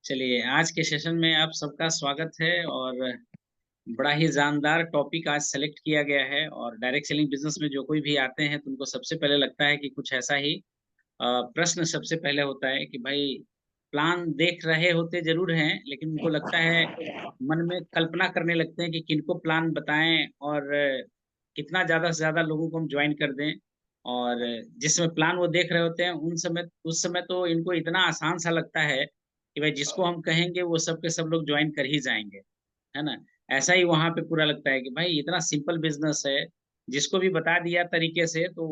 चलिए, आज के सेशन में आप सबका स्वागत है। और बड़ा ही जानदार टॉपिक आज सेलेक्ट किया गया है। और डायरेक्ट सेलिंग बिजनेस में जो कोई भी आते हैं तो उनको सबसे पहले लगता है कि कुछ ऐसा ही प्रश्न सबसे पहले होता है कि भाई, प्लान देख रहे होते जरूर हैं, लेकिन उनको लगता है, मन में कल्पना करने लगते हैं कि किनको प्लान बताएं और कितना ज़्यादा से ज़्यादा लोगों को हम ज्वाइन कर दें। और जिस समय प्लान वो देख रहे होते हैं उस समय तो इनको इतना आसान सा लगता है कि भाई जिसको हम कहेंगे वो सब के सब लोग ज्वाइन कर ही जाएंगे, है ना। ऐसा ही वहां पे पूरा लगता है कि भाई इतना सिंपल बिजनेस है, जिसको भी बता दिया तरीके से तो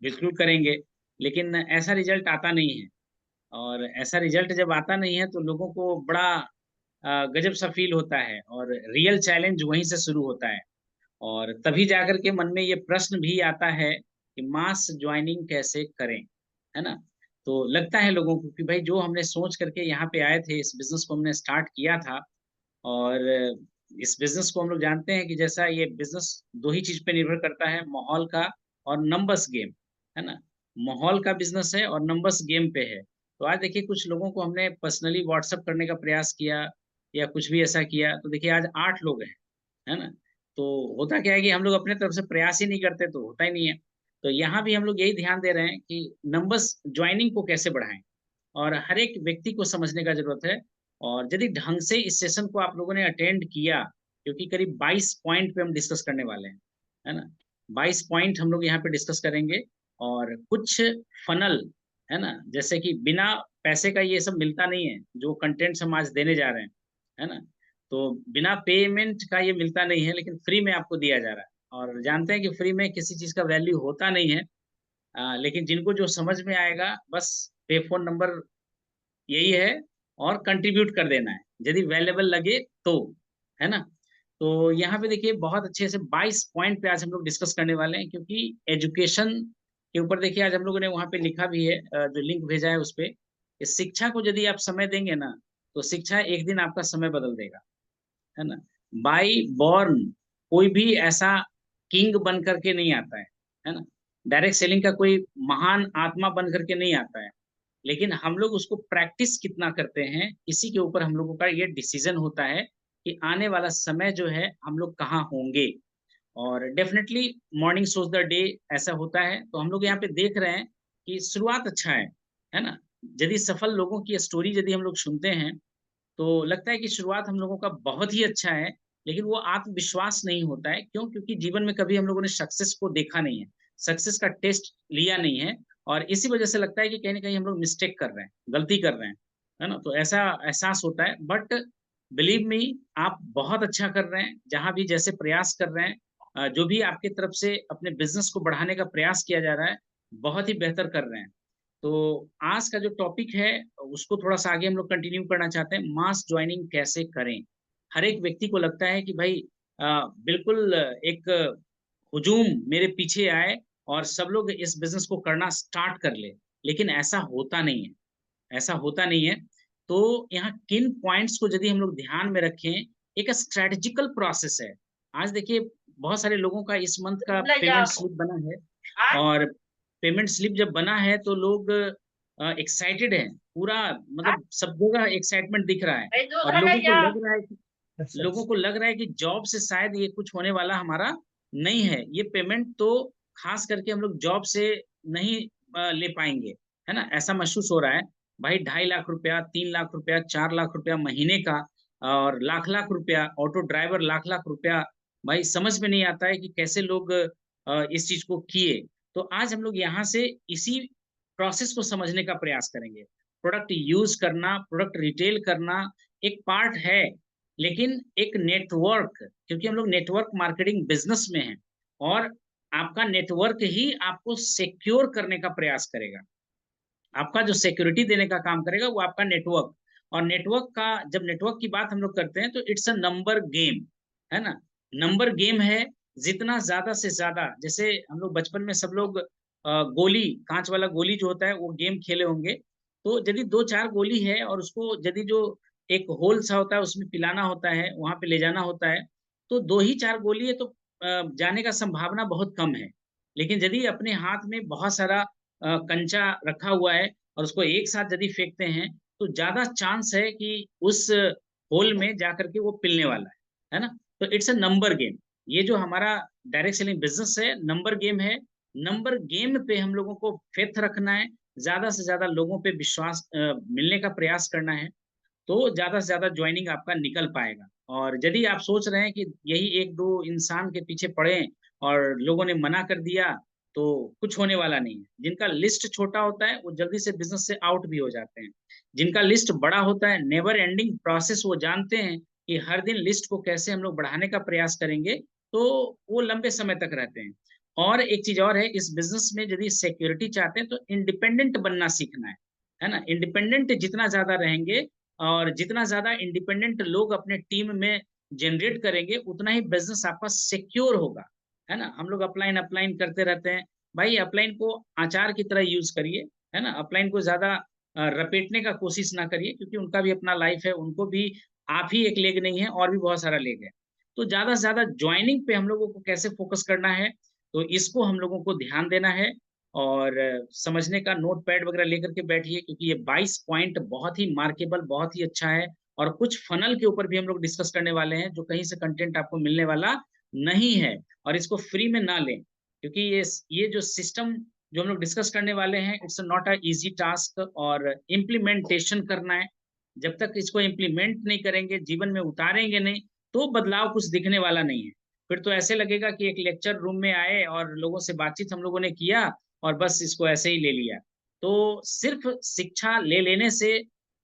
बिल्कुल करेंगे। लेकिन ऐसा रिजल्ट आता नहीं है। और ऐसा रिजल्ट जब आता नहीं है तो लोगों को बड़ा गजब सा फील होता है, और रियल चैलेंज वहीं से शुरू होता है। और तभी जाकर के मन में ये प्रश्न भी आता है कि मास ज्वाइनिंग कैसे करें, है ना। तो लगता है लोगों को कि भाई जो हमने सोच करके यहाँ पे आए थे, इस बिजनेस को हमने स्टार्ट किया था। और इस बिजनेस को हम लोग जानते हैं कि जैसा ये बिजनेस दो ही चीज पे निर्भर करता है, माहौल का और नंबर्स गेम, है ना। माहौल का बिजनेस है और नंबर्स गेम पे है। तो आज देखिए, कुछ लोगों को हमने पर्सनली व्हाट्सअप करने का प्रयास किया या कुछ भी ऐसा किया, तो देखिए आज 8 लोग हैं, है ना। तो होता क्या है कि हम लोग अपने तरफ से प्रयास ही नहीं करते तो होता ही नहीं है। तो यहाँ भी हम लोग यही ध्यान दे रहे हैं कि नंबर्स ज्वाइनिंग को कैसे बढ़ाएं, और हर एक व्यक्ति को समझने का जरूरत है। और यदि ढंग से इस सेशन को आप लोगों ने अटेंड किया, क्योंकि करीब 22 पॉइंट पे हम डिस्कस करने वाले हैं, है ना। 22 पॉइंट हम लोग यहाँ पे डिस्कस करेंगे। और कुछ फनल, है ना, जैसे कि बिना पैसे का ये सब मिलता नहीं है, जो कंटेंट्स हम आज देने जा रहे हैं, है ना। तो बिना पेमेंट का ये मिलता नहीं है, लेकिन फ्री में आपको दिया जा रहा है। और जानते हैं कि फ्री में किसी चीज का वैल्यू होता नहीं है। लेकिन जिनको जो समझ में आएगा, बस पे फोन नंबर यही है, और कंट्रीब्यूट कर देना है यदि वेलेबल लगे तो, है ना। तो यहाँ पे देखिए, बहुत अच्छे से 22 पॉइंट पे आज हम लोग डिस्कस करने वाले हैं, क्योंकि एजुकेशन के ऊपर देखिए आज हम लोगों ने वहाँ पे लिखा भी है, जो लिंक भेजा है उस पे, इस शिक्षा को यदि आप समय देंगे ना, तो शिक्षा एक दिन आपका समय बदल देगा, है ना। बाई बॉर्न कोई भी ऐसा किंग बन करके नहीं आता है ना। डायरेक्ट सेलिंग का कोई महान आत्मा बन करके नहीं आता है। लेकिन हम लोग उसको प्रैक्टिस कितना करते हैं, इसी के ऊपर हम लोगों का ये डिसीजन होता है कि आने वाला समय जो है हम लोग कहाँ होंगे। और डेफिनेटली मॉर्निंग सोच द डे ऐसा होता है। तो हम लोग यहाँ पे देख रहे हैं कि शुरुआत अच्छा है ना। यदि सफल लोगों की स्टोरी यदि हम लोग सुनते हैं, तो लगता है कि शुरुआत हम लोगों का बहुत ही अच्छा है। लेकिन वो आत्मविश्वास नहीं होता है, क्यों? क्योंकि जीवन में कभी हम लोगों ने सक्सेस को देखा नहीं है, सक्सेस का टेस्ट लिया नहीं है। और इसी वजह से लगता है कि कहीं ना कहीं हम लोग मिस्टेक कर रहे हैं, गलती कर रहे हैं, है ना। तो ऐसा एहसास होता है। बट बिलीव मी, आप बहुत अच्छा कर रहे हैं, जहां भी जैसे प्रयास कर रहे हैं, जो भी आपके तरफ से अपने बिजनेस को बढ़ाने का प्रयास किया जा रहा है, बहुत ही बेहतर कर रहे हैं। तो आज का जो टॉपिक है, उसको थोड़ा सा आगे हम लोग कंटिन्यू करना चाहते हैं, मास ज्वाइनिंग कैसे करें। हर एक व्यक्ति को लगता है कि भाई बिल्कुल एक हुजूम मेरे पीछे आए और सब लोग इस बिजनेस को करना स्टार्ट कर ले। लेकिन ऐसा होता नहीं है, ऐसा होता नहीं है। तो यहाँ किन पॉइंट्स को यदि हम लोग ध्यान में रखें, एक स्ट्रेटेजिकल प्रोसेस है। आज देखिए, बहुत सारे लोगों का इस मंथ का पेमेंट स्लिप बना है। और पेमेंट स्लिप जब बना है तो लोग एक्साइटेड हैं, पूरा मतलब सब जगह एक्साइटमेंट दिख रहा है। और लोगों को लग रहा है कि जॉब से शायद ये कुछ होने वाला हमारा नहीं है, ये पेमेंट तो खास करके हम लोग जॉब से नहीं ले पाएंगे, है ना। ऐसा महसूस हो रहा है। भाई 2.5 लाख रुपया, 3 लाख रुपया, 4 लाख रुपया महीने का, और लाख लाख रुपया ऑटो ड्राइवर, लाख लाख रुपया। भाई समझ में नहीं आता है कि कैसे लोग इस चीज को किए। तो आज हम लोग यहाँ से इसी प्रोसेस को समझने का प्रयास करेंगे। प्रोडक्ट यूज करना, प्रोडक्ट रिटेल करना एक पार्ट है, लेकिन एक नेटवर्क, क्योंकि हम लोग नेटवर्क मार्केटिंग बिजनेस में हैं, और आपका नेटवर्क ही आपको सिक्योर करने का प्रयास करेगा। आपका जो सिक्योरिटी देने का काम करेगा वो आपका नेटवर्क। और नेटवर्क का, जब नेटवर्क की बात हम लोग करते हैं तो इट्स अ नंबर गेम, है ना। नंबर गेम है। जितना ज्यादा से ज्यादा, जैसे हम लोग बचपन में सब लोग गोली, कांच वाला गोली जो होता है वो गेम खेले होंगे। तो यदि 2 4 गोली है और उसको यदि जो एक होल सा होता है उसमें पिलाना होता है, वहां पे ले जाना होता है, तो 2 ही 4 गोली है तो जाने का संभावना बहुत कम है। लेकिन यदि अपने हाथ में बहुत सारा कंचा रखा हुआ है और उसको एक साथ यदि फेंकते हैं, तो ज्यादा चांस है कि उस होल में जाकर के वो पिलने वाला है ना। तो इट्स अ नंबर गेम। ये जो हमारा डायरेक्ट सेलिंग बिजनेस है, नंबर गेम है। नंबर गेम पे हम लोगों को फेथ रखना है, ज्यादा से ज्यादा लोगों पे विश्वास मिलने का प्रयास करना है, तो ज्यादा से ज्यादा ज्वाइनिंग आपका निकल पाएगा। और यदि आप सोच रहे हैं कि यही एक दो इंसान के पीछे पड़े और लोगों ने मना कर दिया, तो कुछ होने वाला नहीं है। जिनका लिस्ट छोटा होता है वो जल्दी से बिजनेस से आउट भी हो जाते हैं। जिनका लिस्ट बड़ा होता है, नेवर एंडिंग प्रोसेस, वो जानते हैं कि हर दिन लिस्ट को कैसे हम लोग बढ़ाने का प्रयास करेंगे, तो वो लंबे समय तक रहते हैं। और एक चीज और है, इस बिजनेस में यदि सिक्योरिटी चाहते हैं तो इंडिपेंडेंट बनना सीखना है ना। इंडिपेंडेंट जितना ज्यादा रहेंगे और जितना ज्यादा इंडिपेंडेंट लोग अपने टीम में जनरेट करेंगे, उतना ही बिजनेस आपका सिक्योर होगा, है ना। हम लोग अपलाइन अपलाइन करते रहते हैं। भाई अपलाइन को आचार की तरह यूज करिए, है ना। अपलाइन को ज्यादा रपेटने का कोशिश ना करिए, क्योंकि उनका भी अपना लाइफ है, उनको भी आप ही एक लेग नहीं है, और भी बहुत सारा लेग है। तो ज्यादा से ज्यादा ज्वाइनिंग पे हम लोगों को कैसे फोकस करना है, तो इसको हम लोगों को ध्यान देना है। और समझने का नोट पैड वगैरह लेकर के बैठिए, क्योंकि ये 22 पॉइंट बहुत ही मार्केबल, बहुत ही अच्छा है। और कुछ फनल के ऊपर भी हम लोग डिस्कस करने वाले हैं, जो कहीं से कंटेंट आपको मिलने वाला नहीं है। और इसको फ्री में ना लें, क्योंकि ये जो सिस्टम जो हम लोग डिस्कस करने वाले हैं, it's not a easy task, और इम्प्लीमेंटेशन करना है। जब तक इसको इम्प्लीमेंट नहीं करेंगे, जीवन में उतारेंगे नहीं, तो बदलाव कुछ दिखने वाला नहीं है। फिर तो ऐसे लगेगा कि एक लेक्चर रूम में आए और लोगों से बातचीत हम लोगों ने किया और बस इसको ऐसे ही ले लिया। तो सिर्फ शिक्षा ले लेने से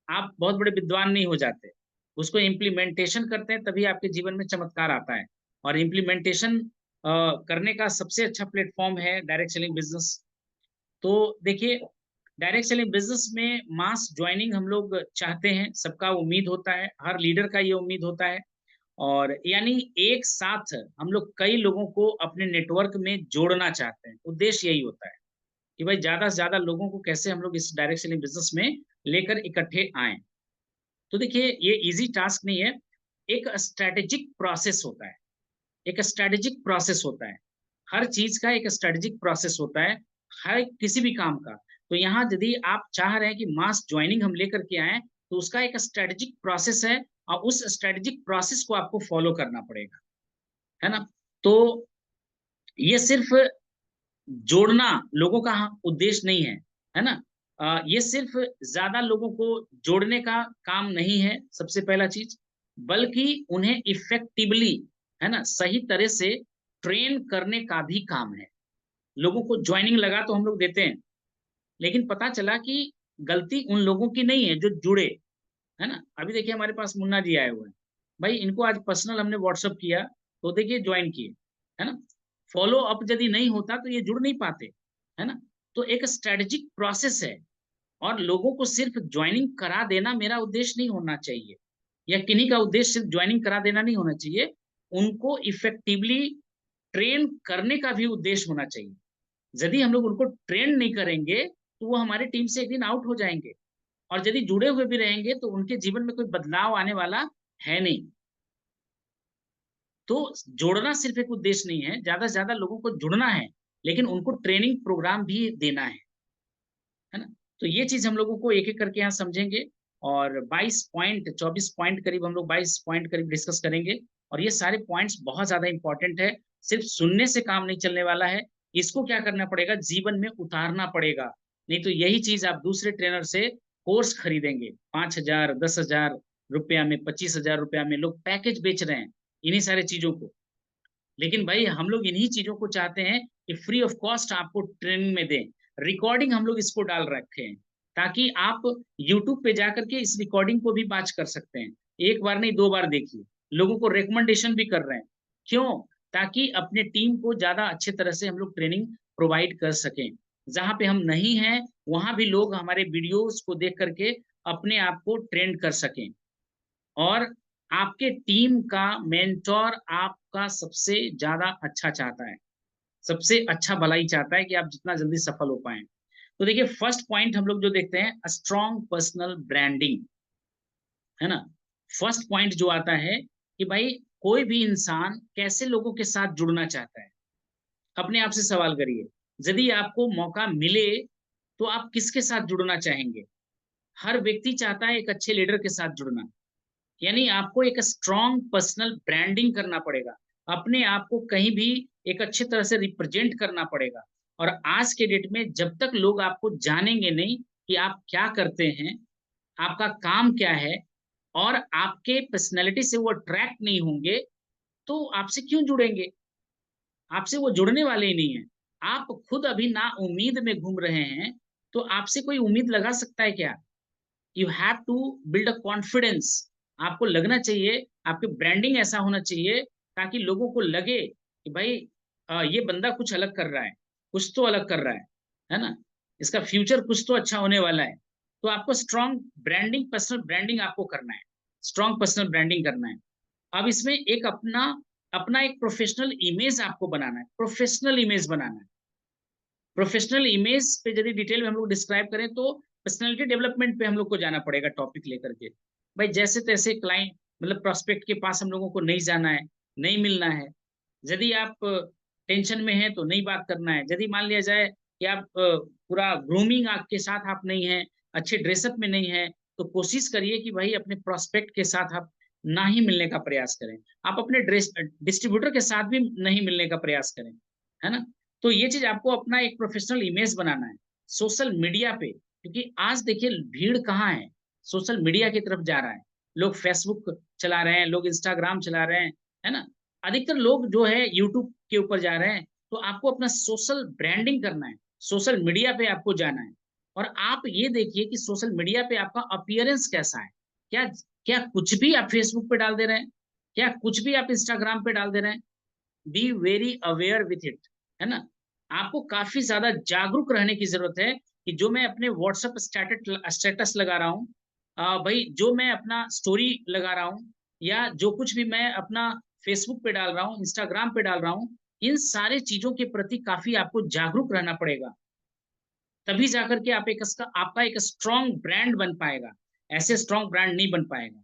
आप बहुत बड़े विद्वान नहीं हो जाते। उसको इम्प्लीमेंटेशन करते हैं, तभी आपके जीवन में चमत्कार आता है। और इम्प्लीमेंटेशन करने का सबसे अच्छा प्लेटफॉर्म है डायरेक्ट सेलिंग बिजनेस। तो देखिए, डायरेक्ट सेलिंग बिजनेस में मास ज्वाइनिंग हम लोग चाहते हैं, सबका उम्मीद होता है, हर लीडर का ये उम्मीद होता है। और यानी एक साथ हम लोग कई लोगों को अपने नेटवर्क में जोड़ना चाहते हैं। उद्देश्य यही होता है कि भाई ज्यादा से ज्यादा लोगों को कैसे हम लोग इस डायरेक्ट सेलिंग बिजनेस में लेकर इकट्ठे आए। तो देखिए, ये इजी टास्क नहीं है। एक स्ट्रेटेजिक प्रोसेस होता है, एक स्ट्रेटेजिक प्रोसेस होता है। हर चीज का एक स्ट्रेटेजिक प्रोसेस होता है, हर किसी भी काम का। तो यहाँ यदि आप चाह रहे हैं कि मास ज्वाइनिंग हम लेकर के आए, तो उसका एक स्ट्रेटेजिक प्रोसेस है, और उस स्ट्रेटेजिक प्रोसेस को आपको फॉलो करना पड़ेगा, है ना। तो ये सिर्फ जोड़ना लोगों का उद्देश्य नहीं है ना। ये सिर्फ ज्यादा लोगों को जोड़ने का काम नहीं है, सबसे पहला चीज, बल्कि उन्हें इफेक्टिवली, है ना, सही तरह से ट्रेन करने का भी काम है। लोगों को ज्वाइनिंग लगा तो हम लोग देते हैं, लेकिन पता चला कि गलती उन लोगों की नहीं है जो जुड़े, है ना। अभी देखिए, हमारे पास मुन्ना जी आए हुए हैं। भाई इनको आज पर्सनल हमने व्हाट्सअप किया, तो देखिए ज्वाइन किए, है ना। फॉलो अप यदि नहीं होता तो ये जुड़ नहीं पाते, है ना। तो एक स्ट्रेटेजिक प्रोसेस है। और लोगों को सिर्फ ज्वाइनिंग करा देना मेरा उद्देश्य नहीं होना चाहिए, या किन्हीं का उद्देश्य सिर्फ ज्वाइनिंग करा देना नहीं होना चाहिए। उनको इफेक्टिवली ट्रेन करने का भी उद्देश्य होना चाहिए। यदि हम लोग उनको ट्रेन नहीं करेंगे, तो वो हमारी टीम से एक दिन आउट हो जाएंगे। और यदि जुड़े हुए भी रहेंगे, तो उनके जीवन में कोई बदलाव आने वाला है नहीं। तो जोड़ना सिर्फ एक उद्देश्य नहीं है, ज्यादा से ज्यादा लोगों को जुड़ना है, लेकिन उनको ट्रेनिंग प्रोग्राम भी देना है ना। तो ये चीज हम लोगों को एक एक करके यहाँ समझेंगे। और 22 पॉइंट, 24 पॉइंट करीब, हम लोग 22 पॉइंट करीब डिस्कस करेंगे। और ये सारे पॉइंट्स बहुत ज्यादा इंपॉर्टेंट है। सिर्फ सुनने से काम नहीं चलने वाला है, इसको क्या करना पड़ेगा, जीवन में उतारना पड़ेगा। नहीं तो यही चीज आप दूसरे ट्रेनर से कोर्स खरीदेंगे, 5,000, 10,000 रुपया में, 25,000 रुपया में लोग पैकेज बेच रहे हैं इन्हीं सारे चीजों को। लेकिन भाई हम लोग इन्हीं चीजों को चाहते हैं कि फ्री ऑफ कॉस्ट आपको ट्रेनिंग में दें। रिकॉर्डिंग हम लोग इसको डाल रखे हैं, ताकि आप यूट्यूब पे जाकर के इस रिकॉर्डिंग को भी बाच कर सकते हैं। एक बार नहीं, 2 बार देखिए। लोगों को रिकमेंडेशन भी कर रहे हैं। क्यों? ताकि अपने टीम को ज्यादा अच्छे तरह से हम लोग ट्रेनिंग प्रोवाइड कर सकें। जहां पे हम नहीं हैं, वहां भी लोग हमारे वीडियोस को देख करके अपने आप को ट्रेंड कर सकें। और आपके टीम का मेंटोर आपका सबसे ज्यादा अच्छा चाहता है, सबसे अच्छा भलाई चाहता है कि आप जितना जल्दी सफल हो पाए। तो देखिए, फर्स्ट पॉइंट हम लोग जो देखते हैं, स्ट्रॉन्ग पर्सनल ब्रांडिंग, है ना। फर्स्ट पॉइंट जो आता है कि भाई कोई भी इंसान कैसे लोगों के साथ जुड़ना चाहता है। अपने आप से सवाल करिए, यदि आपको मौका मिले तो आप किसके साथ जुड़ना चाहेंगे। हर व्यक्ति चाहता है एक अच्छे लीडर के साथ जुड़ना। यानी आपको एक स्ट्रॉन्ग पर्सनल ब्रांडिंग करना पड़ेगा, अपने आप को कहीं भी एक अच्छी तरह से रिप्रेजेंट करना पड़ेगा। और आज के डेट में जब तक लोग आपको जानेंगे नहीं कि आप क्या करते हैं, आपका काम क्या है, और आपके पर्सनैलिटी से वो अट्रैक्ट नहीं होंगे, तो आपसे क्यों जुड़ेंगे? आपसे वो जुड़ने वाले ही नहीं है। आप खुद अभी ना उम्मीद में घूम रहे हैं, तो आपसे कोई उम्मीद लगा सकता है क्या? You have to build a confidence. आपको लगना चाहिए, आपकी ब्रांडिंग ऐसा होना चाहिए ताकि लोगों को लगे कि भाई ये बंदा कुछ अलग कर रहा है, कुछ तो अलग कर रहा है ना? इसका फ्यूचर कुछ तो अच्छा होने वाला है। तो आपको स्ट्रॉन्ग ब्रांडिंग, पर्सनल ब्रांडिंग आपको करना है, स्ट्रॉन्ग पर्सनल ब्रांडिंग करना है। अब इसमें एक अपना अपना एक प्रोफेशनल इमेज आपको बनाना है, प्रोफेशनल इमेज बनाना है। प्रोफेशनल इमेज पे यदि डिटेल में हम लोग डिस्क्राइब करें तो पर्सनैलिटी डेवलपमेंट पे हम लोग को जाना पड़ेगा टॉपिक लेकर के। भाई जैसे तैसे क्लाइंट, मतलब प्रोस्पेक्ट के पास हम लोगों को नहीं जाना है, नहीं मिलना है। यदि आप टेंशन में हैं तो नहीं बात करना है। यदि मान लिया जाए कि आप पूरा ग्रूमिंग के साथ आप नहीं हैं, अच्छे ड्रेसअप में नहीं है, तो कोशिश करिए कि भाई अपने प्रोस्पेक्ट के साथ आप ना ही मिलने का प्रयास करें। आप अपने ड्रेस डिस्ट्रीब्यूटर के साथ भी नहीं मिलने का प्रयास करें, है ना? तो ये चीज आपको अपना एक प्रोफेशनल इमेज बनाना है सोशल मीडिया पे। क्योंकि आज देखिए भीड़ कहाँ है, सोशल मीडिया की तरफ जा रहा है। लोग फेसबुक चला रहे हैं, लोग इंस्टाग्राम चला रहे हैं, है ना? अधिकतर लोग जो है यूट्यूब के ऊपर जा रहे हैं। तो आपको अपना सोशल ब्रांडिंग करना है, सोशल मीडिया पे आपको जाना है। और आप ये देखिए कि सोशल मीडिया पे आपका अपीयरेंस कैसा है। क्या क्या कुछ भी आप फेसबुक पे डाल दे रहे हैं? क्या कुछ भी आप इंस्टाग्राम पे डाल दे रहे हैं? Be very aware with it, है ना? आपको काफी ज्यादा जागरूक रहने की जरूरत है कि जो मैं अपने व्हाट्सएप स्टेटस लगा रहा हूँ, भाई जो मैं अपना स्टोरी लगा रहा हूँ, या जो कुछ भी मैं अपना फेसबुक पे डाल रहा हूँ, इंस्टाग्राम पे डाल रहा हूँ, इन सारे चीजों के प्रति काफी आपको जागरूक रहना पड़ेगा। तभी जाकर के आप आपका एक स्ट्रॉन्ग ब्रांड बन पाएगा। ऐसे स्ट्रॉन्ग ब्रांड नहीं बन पाएगा।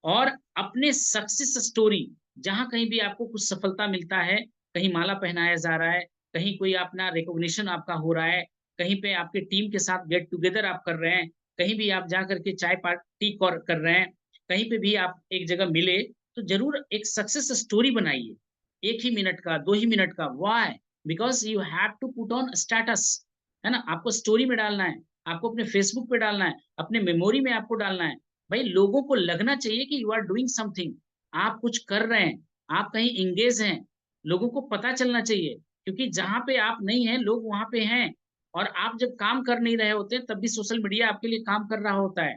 और अपने सक्सेस स्टोरी, जहां कहीं भी आपको कुछ सफलता मिलता है, कहीं माला पहनाया जा रहा है, कहीं कोई अपना रिकॉग्निशन आपका हो रहा है, कहीं पे आपके टीम के साथ गेट टुगेदर आप कर रहे हैं, कहीं भी आप जा करके चाय पार्टी कर रहे हैं, कहीं पे भी आप एक जगह मिले, तो जरूर एक सक्सेस स्टोरी बनाइए। 1 ही मिनट का, 2 ही मिनट का। Why? Because you have to put on status, है ना? आपको स्टोरी में डालना है, आपको अपने फेसबुक पे डालना है, अपने मेमोरी में आपको डालना है। भाई लोगों को लगना चाहिए कि यू आर डूइंग समथिंग, आप कुछ कर रहे हैं, आप कहीं इंगेज हैं। लोगों को पता चलना चाहिए, क्योंकि जहां पे आप नहीं हैं लोग वहां पे हैं। और आप जब काम कर नहीं रहे होते तब भी सोशल मीडिया आपके लिए काम कर रहा होता है।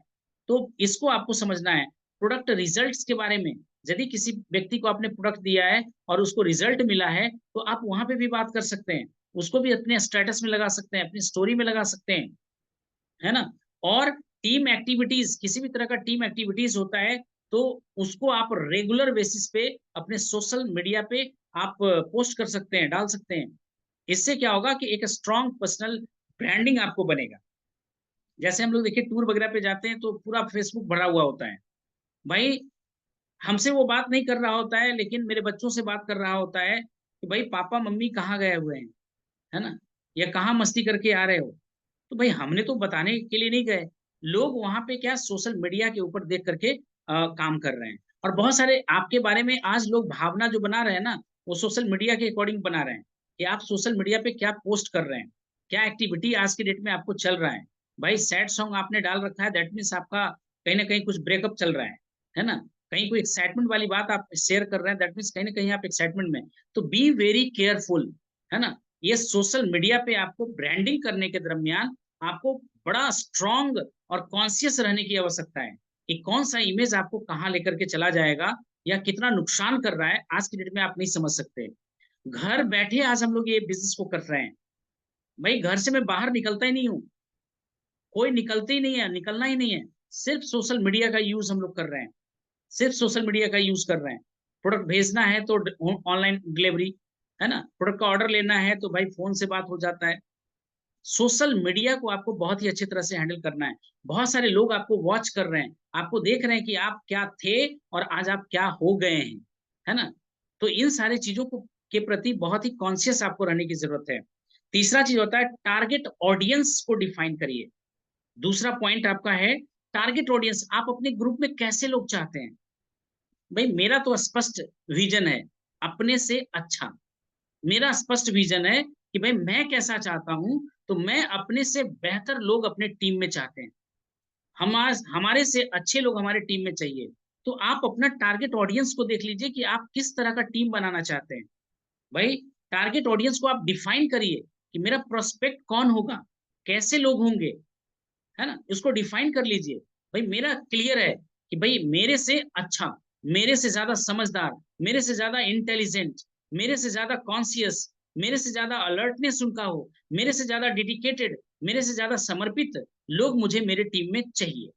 तो इसको आपको समझना है। प्रोडक्ट रिजल्ट्स के बारे में, यदि किसी व्यक्ति को आपने प्रोडक्ट दिया है और उसको रिजल्ट मिला है, तो आप वहां पे भी बात कर सकते हैं, उसको भी अपने स्टेटस में लगा सकते हैं, अपनी स्टोरी में लगा सकते हैं, है ना? और टीम एक्टिविटीज, किसी भी तरह का टीम एक्टिविटीज होता है, तो उसको आप रेगुलर बेसिस पे अपने सोशल मीडिया पे आप पोस्ट कर सकते हैं, डाल सकते हैं। इससे क्या होगा कि एक स्ट्रॉन्ग पर्सनल ब्रांडिंग आपको बनेगा। जैसे हम लोग देखिए टूर वगैरह पे जाते हैं तो पूरा फेसबुक भरा हुआ होता है। भाई हमसे वो बात नहीं कर रहा होता है, लेकिन मेरे बच्चों से बात कर रहा होता है कि भाई पापा मम्मी कहाँ गए हुए हैं, है ना? या कहाँ मस्ती करके आ रहे हो। तो भाई हमने तो बताने के लिए नहीं गए। लोग वहां पे क्या सोशल मीडिया के ऊपर देख करके काम कर रहे हैं। और बहुत सारे आपके बारे में आज लोग भावना जो बना रहे हैं ना, वो सोशल मीडिया के अकॉर्डिंग बना रहे हैं कि आप सोशल मीडिया पे क्या पोस्ट कर रहे हैं, क्या एक्टिविटी आज के डेट में आपको चल रहा है। भाई सैड सॉन्ग आपने डाल रखा है, दैट मीन्स आपका कहीं ना कहीं कुछ ब्रेकअप चल रहा है ना? कहीं कोई एक्साइटमेंट वाली बात आप शेयर कर रहे हैं, दैट मीन्स कहीं ना कहीं आप एक्साइटमेंट में। तो बी वेरी केयरफुल, है ना? ये सोशल मीडिया पे आपको ब्रांडिंग करने के दरमियान आपको बड़ा स्ट्रांग और कॉन्शियस रहने की आवश्यकता है कि कौन सा इमेज आपको कहाँ लेकर के चला जाएगा या कितना नुकसान कर रहा है, आज की डेट में आप नहीं समझ सकते। घर बैठे आज हम लोग ये बिजनेस को कर रहे हैं। भाई घर से मैं बाहर निकलता ही नहीं हूँ, कोई निकलते ही नहीं है, निकलना ही नहीं है। सिर्फ सोशल मीडिया का यूज हम लोग कर रहे हैं, सिर्फ सोशल मीडिया का यूज कर रहे हैं। प्रोडक्ट भेजना है तो ऑनलाइन डिलीवरी, है ना? प्रोडक्ट का ऑर्डर लेना है तो भाई फोन से बात हो जाता है। सोशल मीडिया को आपको बहुत ही अच्छी तरह से हैंडल करना है। बहुत सारे लोग आपको वॉच कर रहे हैं, आपको देख रहे हैं कि आप क्या थे और आज आप क्या हो गए हैं, है ना? तो इन सारी चीजों को के प्रति बहुत ही कॉन्शियस आपको रहने की जरूरत है। तीसरा चीज होता है टारगेट ऑडियंस को डिफाइन करिए। दूसरा पॉइंट आपका है टारगेट ऑडियंस। आप अपने ग्रुप में कैसे लोग चाहते हैं? भाई मेरा तो स्पष्ट विजन है, अपने से अच्छा। मेरा स्पष्ट विजन है कि भाई मैं कैसा चाहता हूं, तो मैं अपने से बेहतर लोग अपने टीम में चाहते हैं। हमारे से अच्छे लोग हमारे टीम में चाहिए। तो आप अपना टारगेट ऑडियंस को देख लीजिए कि आप किस तरह का टीम बनाना चाहते हैं। भाई टारगेट ऑडियंस को आप डिफाइन करिए कि मेरा प्रोस्पेक्ट कौन होगा, कैसे लोग होंगे, है ना, इसको डिफाइन कर लीजिए। भाई मेरा क्लियर है कि भाई मेरे से अच्छा, मेरे से ज्यादा समझदार, मेरे से ज्यादा इंटेलिजेंट, मेरे से ज्यादा कॉन्सियस, मेरे से ज्यादा अलर्टनेस उनका हो, मेरे से ज्यादा डेडिकेटेड, मेरे से ज्यादा समर्पित लोग मुझे मेरे टीम में चाहिए,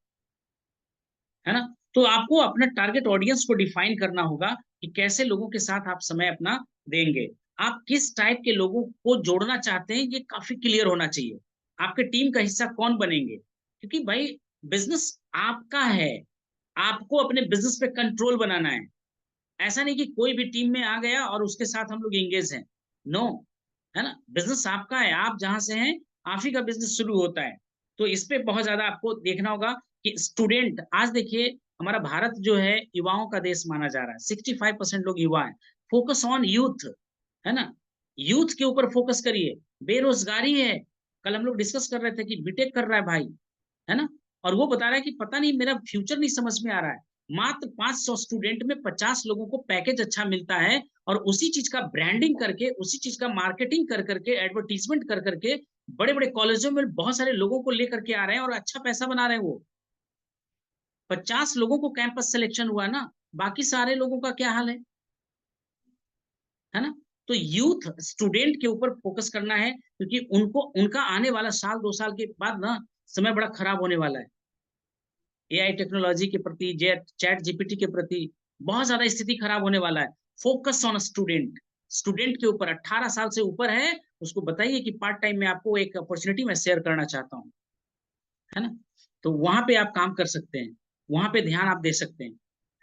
है ना। तो आपको अपना टारगेट ऑडियंस को डिफाइन करना होगा कि कैसे लोगों के साथ आप समय अपना देंगे, आप किस टाइप के लोगों को जोड़ना चाहते हैं, ये काफी क्लियर होना चाहिए। आपके टीम का हिस्सा कौन बनेंगे, क्योंकि भाई बिजनेस आपका है, आपको अपने बिजनेस पे कंट्रोल बनाना है। ऐसा नहीं कि कोई भी टीम में आ गया और उसके साथ हम लोग एंगेज हैं, नो, है ना। बिजनेस आपका है, आप जहां से हैं आप ही का बिजनेस शुरू होता है। तो इस पे बहुत ज्यादा आपको देखना होगा कि स्टूडेंट, आज देखिए हमारा भारत जो है युवाओं का देश माना जा रहा है, 65% लोग युवा है। फोकस ऑन यूथ, है ना, यूथ के ऊपर फोकस करिए। बेरोजगारी है, कल हम लोग डिस्कस कर रहे थे कि बीटेक कर रहा है भाई, है ना, और वो बता रहा है कि पता नहीं मेरा फ्यूचर नहीं समझ में आ रहा है। मात्र 500 स्टूडेंट में 50 लोगों को पैकेज अच्छा मिलता है, और उसी चीज का ब्रांडिंग करके, उसी चीज का मार्केटिंग कर करके, एडवर्टीजमेंट कर करके बड़े बड़े कॉलेजों में बहुत सारे लोगों को लेकर के आ रहे हैं और अच्छा पैसा बना रहे हैं वो। 50 लोगों को कैंपस सिलेक्शन हुआ ना, बाकी सारे लोगों का क्या हाल है ना। तो यूथ स्टूडेंट के ऊपर फोकस करना है, क्योंकि उनको उनका आने वाला साल 2 साल के बाद ना समय बड़ा खराब होने वाला है। एआई टेक्नोलॉजी के प्रति, चैट जीपीटी के प्रति बहुत ज्यादा स्थिति खराब होने वाला है। फोकस ऑन स्टूडेंट, स्टूडेंट के ऊपर 18 साल से ऊपर है, उसको बताइए कि पार्ट टाइम में आपको एक अपॉर्चुनिटी मैं शेयर करना चाहता हूँ, है ना। तो वहां पे आप काम कर सकते हैं, वहां पे ध्यान आप दे सकते हैं,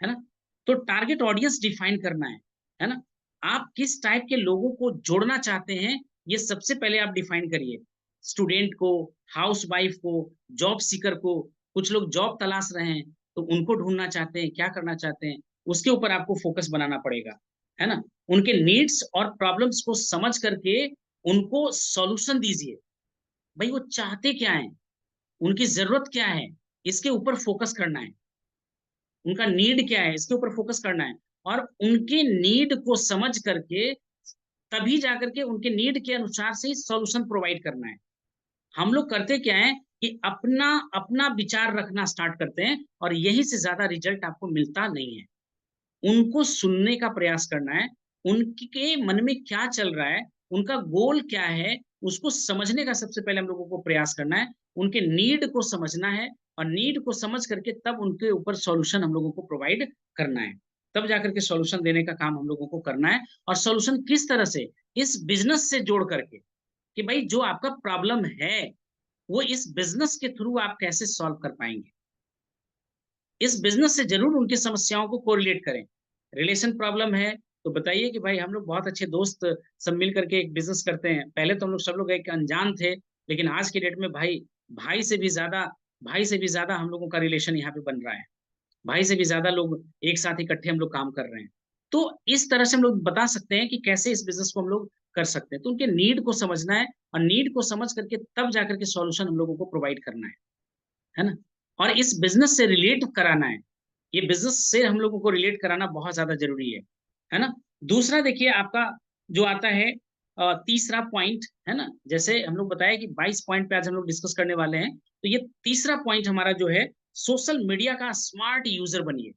है ना। तो टारगेट ऑडियंस डिफाइन करना है ना। आप किस टाइप के लोगों को जोड़ना चाहते हैं, ये सबसे पहले आप डिफाइन करिए। स्टूडेंट को, हाउस वाइफ को, जॉब सीकर को, कुछ लोग जॉब तलाश रहे हैं तो उनको ढूंढना चाहते हैं, क्या करना चाहते हैं, उसके ऊपर आपको फोकस बनाना पड़ेगा, है ना। उनके नीड्स और प्रॉब्लम्स को समझ करके उनको सॉल्यूशन दीजिए। भाई वो चाहते क्या है, उनकी जरूरत क्या है, इसके ऊपर फोकस करना है। उनका नीड क्या है, इसके ऊपर फोकस करना है। और उनके नीड को समझ करके तभी जाकर के उनके नीड के अनुसार से ही सॉल्यूशन प्रोवाइड करना है। हम लोग करते क्या है कि अपना अपना विचार रखना स्टार्ट करते हैं, और यही से ज्यादा रिजल्ट आपको मिलता नहीं है। उनको सुनने का प्रयास करना है, उनके मन में क्या चल रहा है, उनका गोल क्या है, उसको समझने का सबसे पहले हम लोगों को प्रयास करना है। उनके नीड को समझना है, और नीड को समझ करके तब उनके ऊपर सॉल्यूशन हम लोगों को प्रोवाइड करना है। तब जाकर के सॉल्यूशन देने का काम हम लोगों को करना है। और सॉल्यूशन किस तरह से, इस बिजनेस से जोड़ करके, कि भाई जो आपका प्रॉब्लम है वो इस बिजनेस के थ्रू आप कैसे सॉल्व कर पाएंगे। इस बिजनेस से जरूर उनकी समस्याओं को कोरिलेट करें। रिलेशन प्रॉब्लम है तो बताइए कि भाई हम लोग बहुत अच्छे दोस्त सब मिल करके एक बिजनेस करते हैं। पहले तो हम लोग सब लोग एक अनजान थे, लेकिन आज के डेट में भाई, भाई से भी ज्यादा भाई से भी ज्यादा हम लोगों का रिलेशन यहाँ पे बन रहा है। भाई से भी ज्यादा लोग एक साथ इकट्ठे हम लोग काम कर रहे हैं। तो इस तरह से हम लोग बता सकते हैं कि कैसे इस बिजनेस को हम लोग कर सकते हैं। तो उनके नीड को समझना है, और नीड को समझ करके तब जाकर के सॉल्यूशन हम लोगों को प्रोवाइड करना है ना। और इस बिजनेस से रिलेट कराना है, ये बिजनेस से हम लोगों को रिलेट कराना बहुत ज्यादा जरूरी है ना। दूसरा देखिए आपका जो आता है तीसरा पॉइंट, है ना। जैसे हम लोग बताया कि 22 पॉइंट पे आज हम लोग डिस्कस करने वाले हैं, तो ये तीसरा पॉइंट हमारा जो है, सोशल मीडिया का स्मार्ट यूजर बनिए,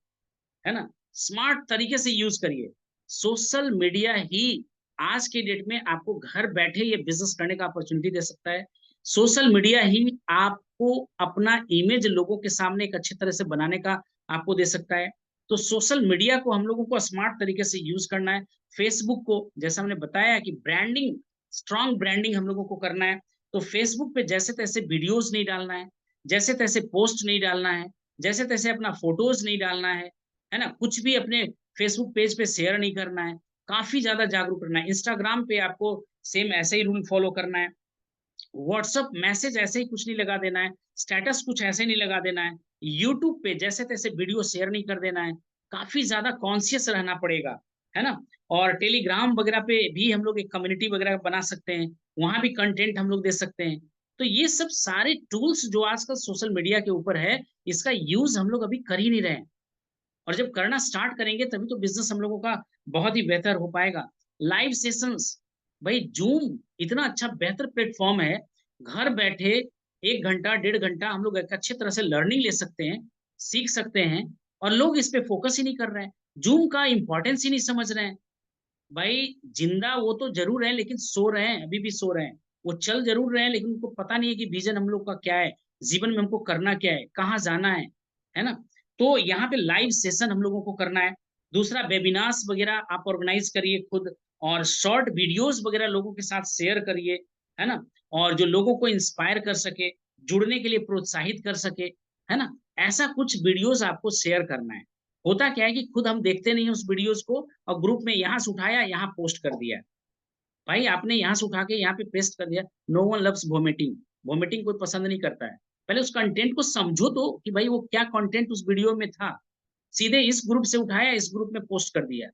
है ना। स्मार्ट तरीके से यूज करिए। सोशल मीडिया ही आज के डेट में आपको घर बैठे ये बिजनेस करने का अपॉर्चुनिटी दे सकता है। सोशल मीडिया ही आपको अपना इमेज लोगों के सामने एक अच्छी तरह से बनाने का आपको दे सकता है। तो सोशल मीडिया को हम लोगों को स्मार्ट तरीके से यूज करना है। फेसबुक को, जैसा हमने बताया कि ब्रांडिंग, स्ट्रॉन्ग ब्रांडिंग हम लोगों को करना है। तो फेसबुक पे जैसे तैसे वीडियोज नहीं डालना है, जैसे तैसे पोस्ट नहीं डालना है, जैसे तैसे अपना फोटोज नहीं डालना है ना, कुछ भी अपने फेसबुक पेज पे शेयर नहीं करना है। काफी ज्यादा जागरूक करना है। इंस्टाग्राम पे आपको सेम ऐसे ही रूल फॉलो करना है। व्हाट्सअप मैसेज ऐसे ही कुछ नहीं लगा देना है, स्टेटस कुछ ऐसे नहीं लगा देना है, यूट्यूब पे जैसे तैसे वीडियो शेयर नहीं कर देना है, काफी ज्यादा कॉन्शियस रहना पड़ेगा, है ना। और टेलीग्राम वगैरह पे भी हम लोग एक कम्युनिटी वगैरह बना सकते हैं, वहां भी कंटेंट हम लोग दे सकते हैं। तो ये सब सारे टूल्स जो आजकल सोशल मीडिया के ऊपर है, इसका यूज हम लोग अभी कर ही नहीं रहे हैं। और जब करना स्टार्ट करेंगे तभी तो बिजनेस हम लोगों का बहुत ही बेहतर हो पाएगा। लाइव सेशंस, भाई जूम इतना अच्छा बेहतर प्लेटफॉर्म है, घर बैठे 1 घंटा 1.5 घंटा हम लोग एक अच्छे तरह से लर्निंग ले सकते हैं, सीख सकते हैं। और लोग इस पे फोकस ही नहीं कर रहे हैं, जूम का इंपॉर्टेंस ही नहीं समझ रहे हैं। भाई जिंदा वो तो जरूर है लेकिन सो रहे हैं, अभी भी सो रहे हैं। वो चल जरूर रहे हैं लेकिन उनको पता नहीं है कि विजन हम लोग का क्या है, जीवन में हमको करना क्या है, कहाँ जाना है ना। तो यहाँ पे लाइव सेशन हम लोगों को करना है। दूसरा, वेबिनार्स वगैरह आप ऑर्गेनाइज करिए खुद, और शॉर्ट वीडियोस वगैरह लोगों के साथ शेयर करिए, है ना। और जो लोगों को इंस्पायर कर सके, जुड़ने के लिए प्रोत्साहित कर सके, है ना, ऐसा कुछ वीडियोस आपको शेयर करना है। होता क्या है कि खुद हम देखते नहीं उस वीडियोस को, और ग्रुप में यहाँ से उठाया यहाँ पोस्ट कर दिया। भाई आपने यहाँ से उठा के यहाँ पे पेस्ट कर दिया। No one loves vomiting, vomiting कोई पसंद नहीं करता है। पहले उस कंटेंट को समझो तो कि भाई वो क्या कंटेंट उस वीडियो में था, सीधे इस ग्रुप से उठाया इस ग्रुप में पोस्ट कर दिया।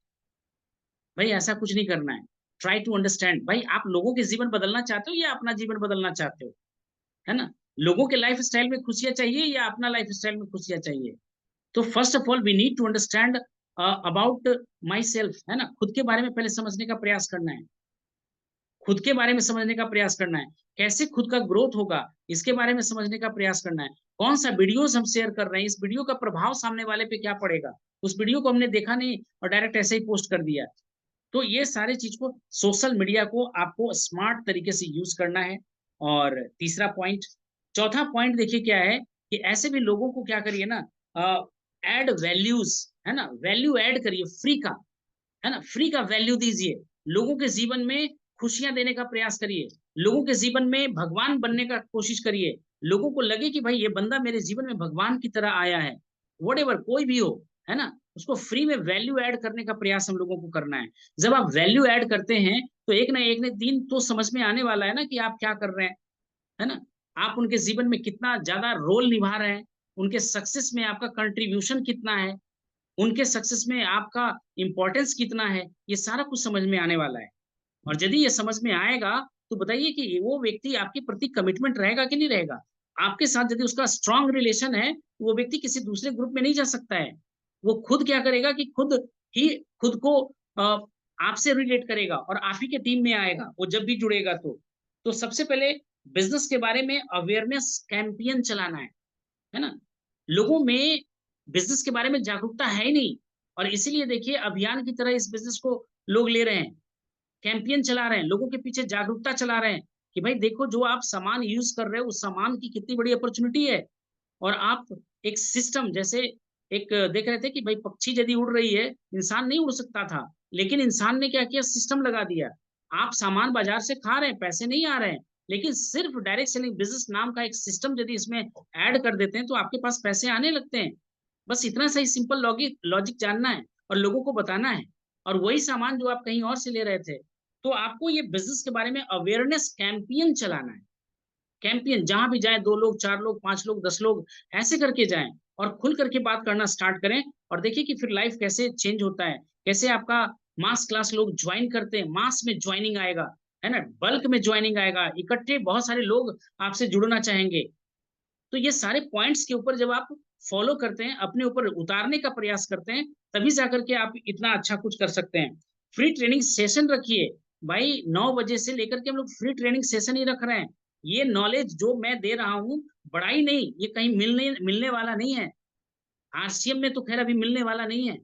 भाई ऐसा कुछ नहीं करना है। ट्राई टू अंडरस्टैंड, भाई आप लोगों के जीवन बदलना चाहते हो या अपना जीवन बदलना चाहते हो, है ना। लोगों के लाइफ स्टाइल में खुशियां चाहिए या अपना लाइफ स्टाइल में खुशियां चाहिए। तो first of all we need to understand about my self, है ना। खुद के बारे में पहले समझने का प्रयास करना है, खुद के बारे में समझने का प्रयास करना है, कैसे खुद का ग्रोथ होगा इसके बारे में समझने का प्रयास करना है। कौन सा वीडियोस हम शेयर कर रहे हैं, इस वीडियो का प्रभाव सामने वाले पे क्या पड़ेगा। उस वीडियो को हमने देखा नहीं और डायरेक्ट ऐसे ही पोस्ट कर दिया। तो ये सारे चीज को, सोशल मीडिया को आपको स्मार्ट तरीके से यूज करना है। और तीसरा पॉइंट, चौथा पॉइंट देखिए क्या है कि ऐसे भी लोगों को क्या करिए ना, ऐड वैल्यूज, है ना, वैल्यू ऐड करिए फ्री का, है ना, फ्री का वैल्यू दीजिए। लोगों के जीवन में खुशियां देने का प्रयास करिए, लोगों के जीवन में भगवान बनने का कोशिश करिए। लोगों को लगे कि भाई ये बंदा मेरे जीवन में भगवान की तरह आया है, वट कोई भी हो, है ना। उसको फ्री में वैल्यू ऐड करने का प्रयास हम लोगों को करना है। जब आप वैल्यू ऐड करते हैं तो एक ना दिन तो समझ में आने वाला है ना कि आप क्या कर रहे हैं, है ना। आप उनके जीवन में कितना ज्यादा रोल निभा रहे हैं, उनके सक्सेस में आपका कंट्रीब्यूशन कितना है, उनके सक्सेस में आपका इंपॉर्टेंस कितना है, ये सारा कुछ समझ में आने वाला है। और यदि ये समझ में आएगा तो बताइए कि वो व्यक्ति आपके प्रति कमिटमेंट रहेगा कि नहीं रहेगा। आपके साथ यदि उसका स्ट्रांग रिलेशन है तो वो व्यक्ति किसी दूसरे ग्रुप में नहीं जा सकता है। वो खुद क्या करेगा कि खुद ही खुद को आपसे रिलेट करेगा और आप ही के टीम में आएगा वो जब भी जुड़ेगा। तो सबसे पहले बिजनेस के बारे में अवेयरनेस कैंपेन चलाना है ना। लोगों में बिजनेस के बारे में जागरूकता है ही नहीं, और इसीलिए देखिए अभियान की तरह इस बिजनेस को लोग ले रहे हैं, कैंपेन चला रहे हैं, लोगों के पीछे जागरूकता चला रहे हैं कि भाई देखो जो आप सामान यूज कर रहे हो उस सामान की कितनी बड़ी अपॉर्चुनिटी है। और आप एक सिस्टम जैसे, एक देख रहे थे कि भाई पक्षी यदि उड़ रही है, इंसान नहीं उड़ सकता था, लेकिन इंसान ने क्या किया, सिस्टम लगा दिया। आप सामान बाजार से खा रहे हैं, पैसे नहीं आ रहे हैं, लेकिन सिर्फ डायरेक्ट सेलिंग बिजनेस नाम का एक सिस्टम यदि इसमें ऐड कर देते हैं तो आपके पास पैसे आने लगते हैं। बस इतना सही सिंपल लॉजिक लॉजिक जानना है और लोगों को बताना है, और वही सामान जो आप कहीं और से ले रहे थे। तो आपको ये बिजनेस के बारे में अवेयरनेस कैंपेन चलाना है। कैंपेन जहां भी जाए, 2 लोग 4 लोग 5 लोग 10 लोग ऐसे करके जाएं, और खुल करके बात करना स्टार्ट करें। और देखिए कि फिर लाइफ कैसे चेंज होता है, कैसे आपका मास क्लास लोग ज्वाइन करते हैं, मास में ज्वाइनिंग आएगा, है ना, बल्क में ज्वाइनिंग आएगा, इकट्ठे बहुत सारे लोग आपसे जुड़ना चाहेंगे। तो ये सारे पॉइंट्स के ऊपर जब आप फॉलो करते हैं, अपने ऊपर उतारने का प्रयास करते हैं, तभी जाकर के आप इतना अच्छा कुछ कर सकते हैं। फ्री ट्रेनिंग सेशन रखिए। भाई 9 बजे से लेकर के हम लोग फ्री ट्रेनिंग सेशन ही रख रहे हैं। ये नॉलेज जो मैं दे रहा हूँ, बड़ाई नहीं, ये कहीं मिलने मिलने वाला नहीं है। आरसीएम में तो खैर अभी मिलने वाला नहीं है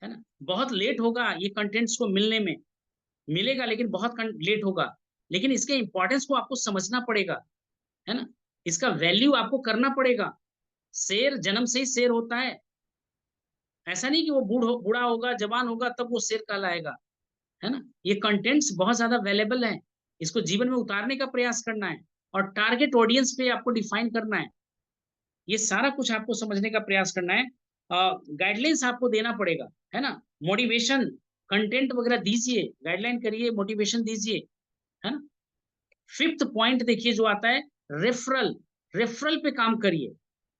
ना। बहुत लेट होगा ये कंटेंट्स को मिलने में, मिलेगा लेकिन बहुत लेट होगा। लेकिन इसके इंपॉर्टेंस को आपको समझना पड़ेगा, है ना। इसका वैल्यू आपको करना पड़ेगा। शेर जन्म से ही शेर होता है, ऐसा नहीं कि वो बूढ़ा होगा जवान होगा तब वो शेर कहलाएगा, है ना। ये कंटेंट्स बहुत ज्यादा अवेलेबल हैं, इसको जीवन में उतारने का प्रयास करना है, और टारगेट ऑडियंस पे आपको डिफाइन करना है। ये सारा कुछ आपको समझने का प्रयास करना है। गाइडलाइंस आपको देना पड़ेगा, है ना। मोटिवेशन कंटेंट वगैरह दीजिए, गाइडलाइन करिए, मोटिवेशन दीजिए, है ना। 5th पॉइंट देखिए जो आता है, रेफरल। रेफरल पे काम करिए।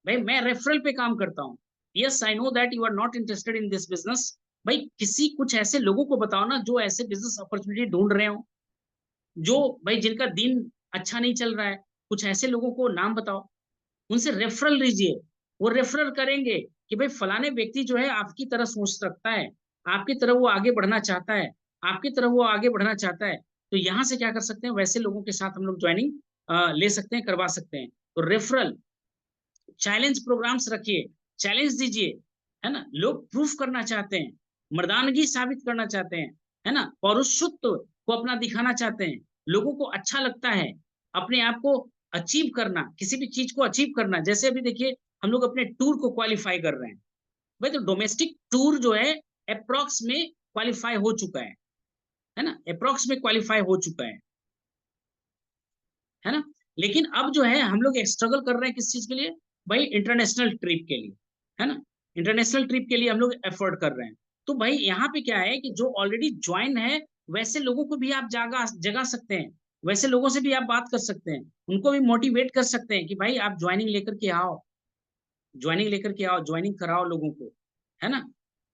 भाई मैं रेफरल पे काम करता हूँ। Yes I know that you are not interested in this business. भाई किसी कुछ ऐसे लोगों को बताओ ना जो ऐसे बिजनेस अपॉर्चुनिटी ढूंढ रहे हो, जो भाई जिनका दिन अच्छा नहीं चल रहा है, कुछ ऐसे लोगों को नाम बताओ, उनसे रेफरल लीजिए। वो रेफरल करेंगे कि भाई फलाने व्यक्ति जो है आपकी तरह सोच रखता है, आपकी तरह वो आगे बढ़ना चाहता है, आपकी तरह वो आगे बढ़ना चाहता है। तो यहाँ से क्या कर सकते हैं, वैसे लोगों के साथ हम लोग ज्वाइनिंग ले सकते हैं, करवा सकते हैं। तो रेफरल, चैलेंज प्रोग्राम्स रखिए, चैलेंज दीजिए, है ना। लोग प्रूफ करना चाहते हैं, मर्दानगी साबित करना चाहते हैं, है ना, पौरुषत्व को अपना दिखाना चाहते हैं। लोगों को अच्छा लगता है अपने आप को अचीव करना, किसी भी चीज को अचीव करना। जैसे अभी देखिए हम लोग अपने टूर को क्वालिफाई कर रहे हैं। भाई तो डोमेस्टिक टूर जो है अप्रोक्स में क्वालिफाई हो चुका है ना, अप्रोक्स में क्वालिफाई हो चुका है ना। लेकिन अब जो है हम लोग स्ट्रगल कर रहे हैं किस चीज के लिए, भाई इंटरनेशनल ट्रिप के लिए, है ना। इंटरनेशनल ट्रिप के लिए हम लोग एफर्ट कर रहे हैं। तो भाई यहाँ पे क्या है कि जो ऑलरेडी ज्वाइन है वैसे लोगों को भी आप जगा जगा सकते हैं, वैसे लोगों से भी आप बात कर सकते हैं, उनको भी मोटिवेट कर सकते हैं कि भाई आप ज्वाइनिंग लेकर के आओ, ज्वाइनिंग लेकर के आओ, ज्वाइनिंग कराओ लोगों को, है ना।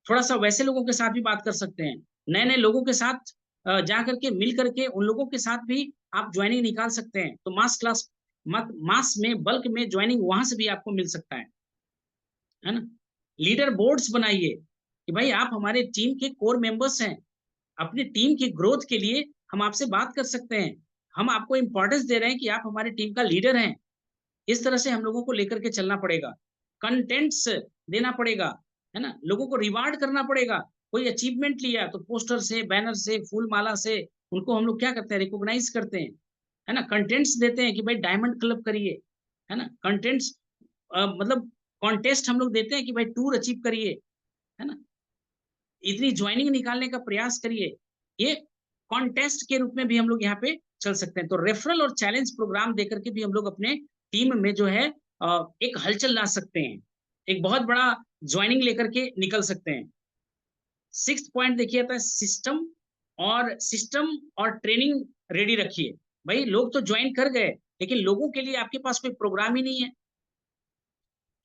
थोड़ा सा वैसे लोगों के साथ भी बात कर सकते हैं, नए नए लोगों के साथ जा करके मिल करके उन लोगों के साथ भी आप ज्वाइनिंग निकाल सकते हैं। तो मास क्लास, मास में बल्क में ज्वाइनिंग वहां से भी आपको मिल सकता है ना। लीडर बोर्ड्स बनाइए कि भाई आप हमारे टीम के कोर मेंबर्स हैं, अपनी टीम की ग्रोथ के लिए हम आपसे बात कर सकते हैं, हम आपको इंपॉर्टेंस दे रहे हैं कि आप हमारी टीम का लीडर हैं। इस तरह से हम लोगों को लेकर के चलना पड़ेगा, कंटेंट्स देना पड़ेगा, है ना, लोगों को रिवार्ड करना पड़ेगा। कोई अचीवमेंट लिया तो पोस्टर से, बैनर से, फूल माला से उनको हम लोग क्या करते हैं, रिकॉग्नाइज करते हैं, है ना। कंटेंट्स देते हैं कि भाई डायमंड क्लब करिए, है ना। कंटेंट्स मतलब कॉन्टेस्ट हम लोग देते हैं कि भाई टूर अचीव करिए, है ना, इतनी ज्वाइनिंग निकालने का प्रयास करिए। ये कॉन्टेस्ट के रूप में भी हम लोग यहाँ पे चल सकते हैं। तो रेफरल और चैलेंज प्रोग्राम देकर के भी हम लोग अपने टीम में जो है एक हलचल ला सकते हैं, एक बहुत बड़ा ज्वाइनिंग लेकर के निकल सकते हैं। 6th पॉइंट देखिए आता है सिस्टम, और सिस्टम और ट्रेनिंग रेडी रखिए। भाई लोग तो ज्वाइन कर गए लेकिन लोगों के लिए आपके पास कोई प्रोग्राम ही नहीं है,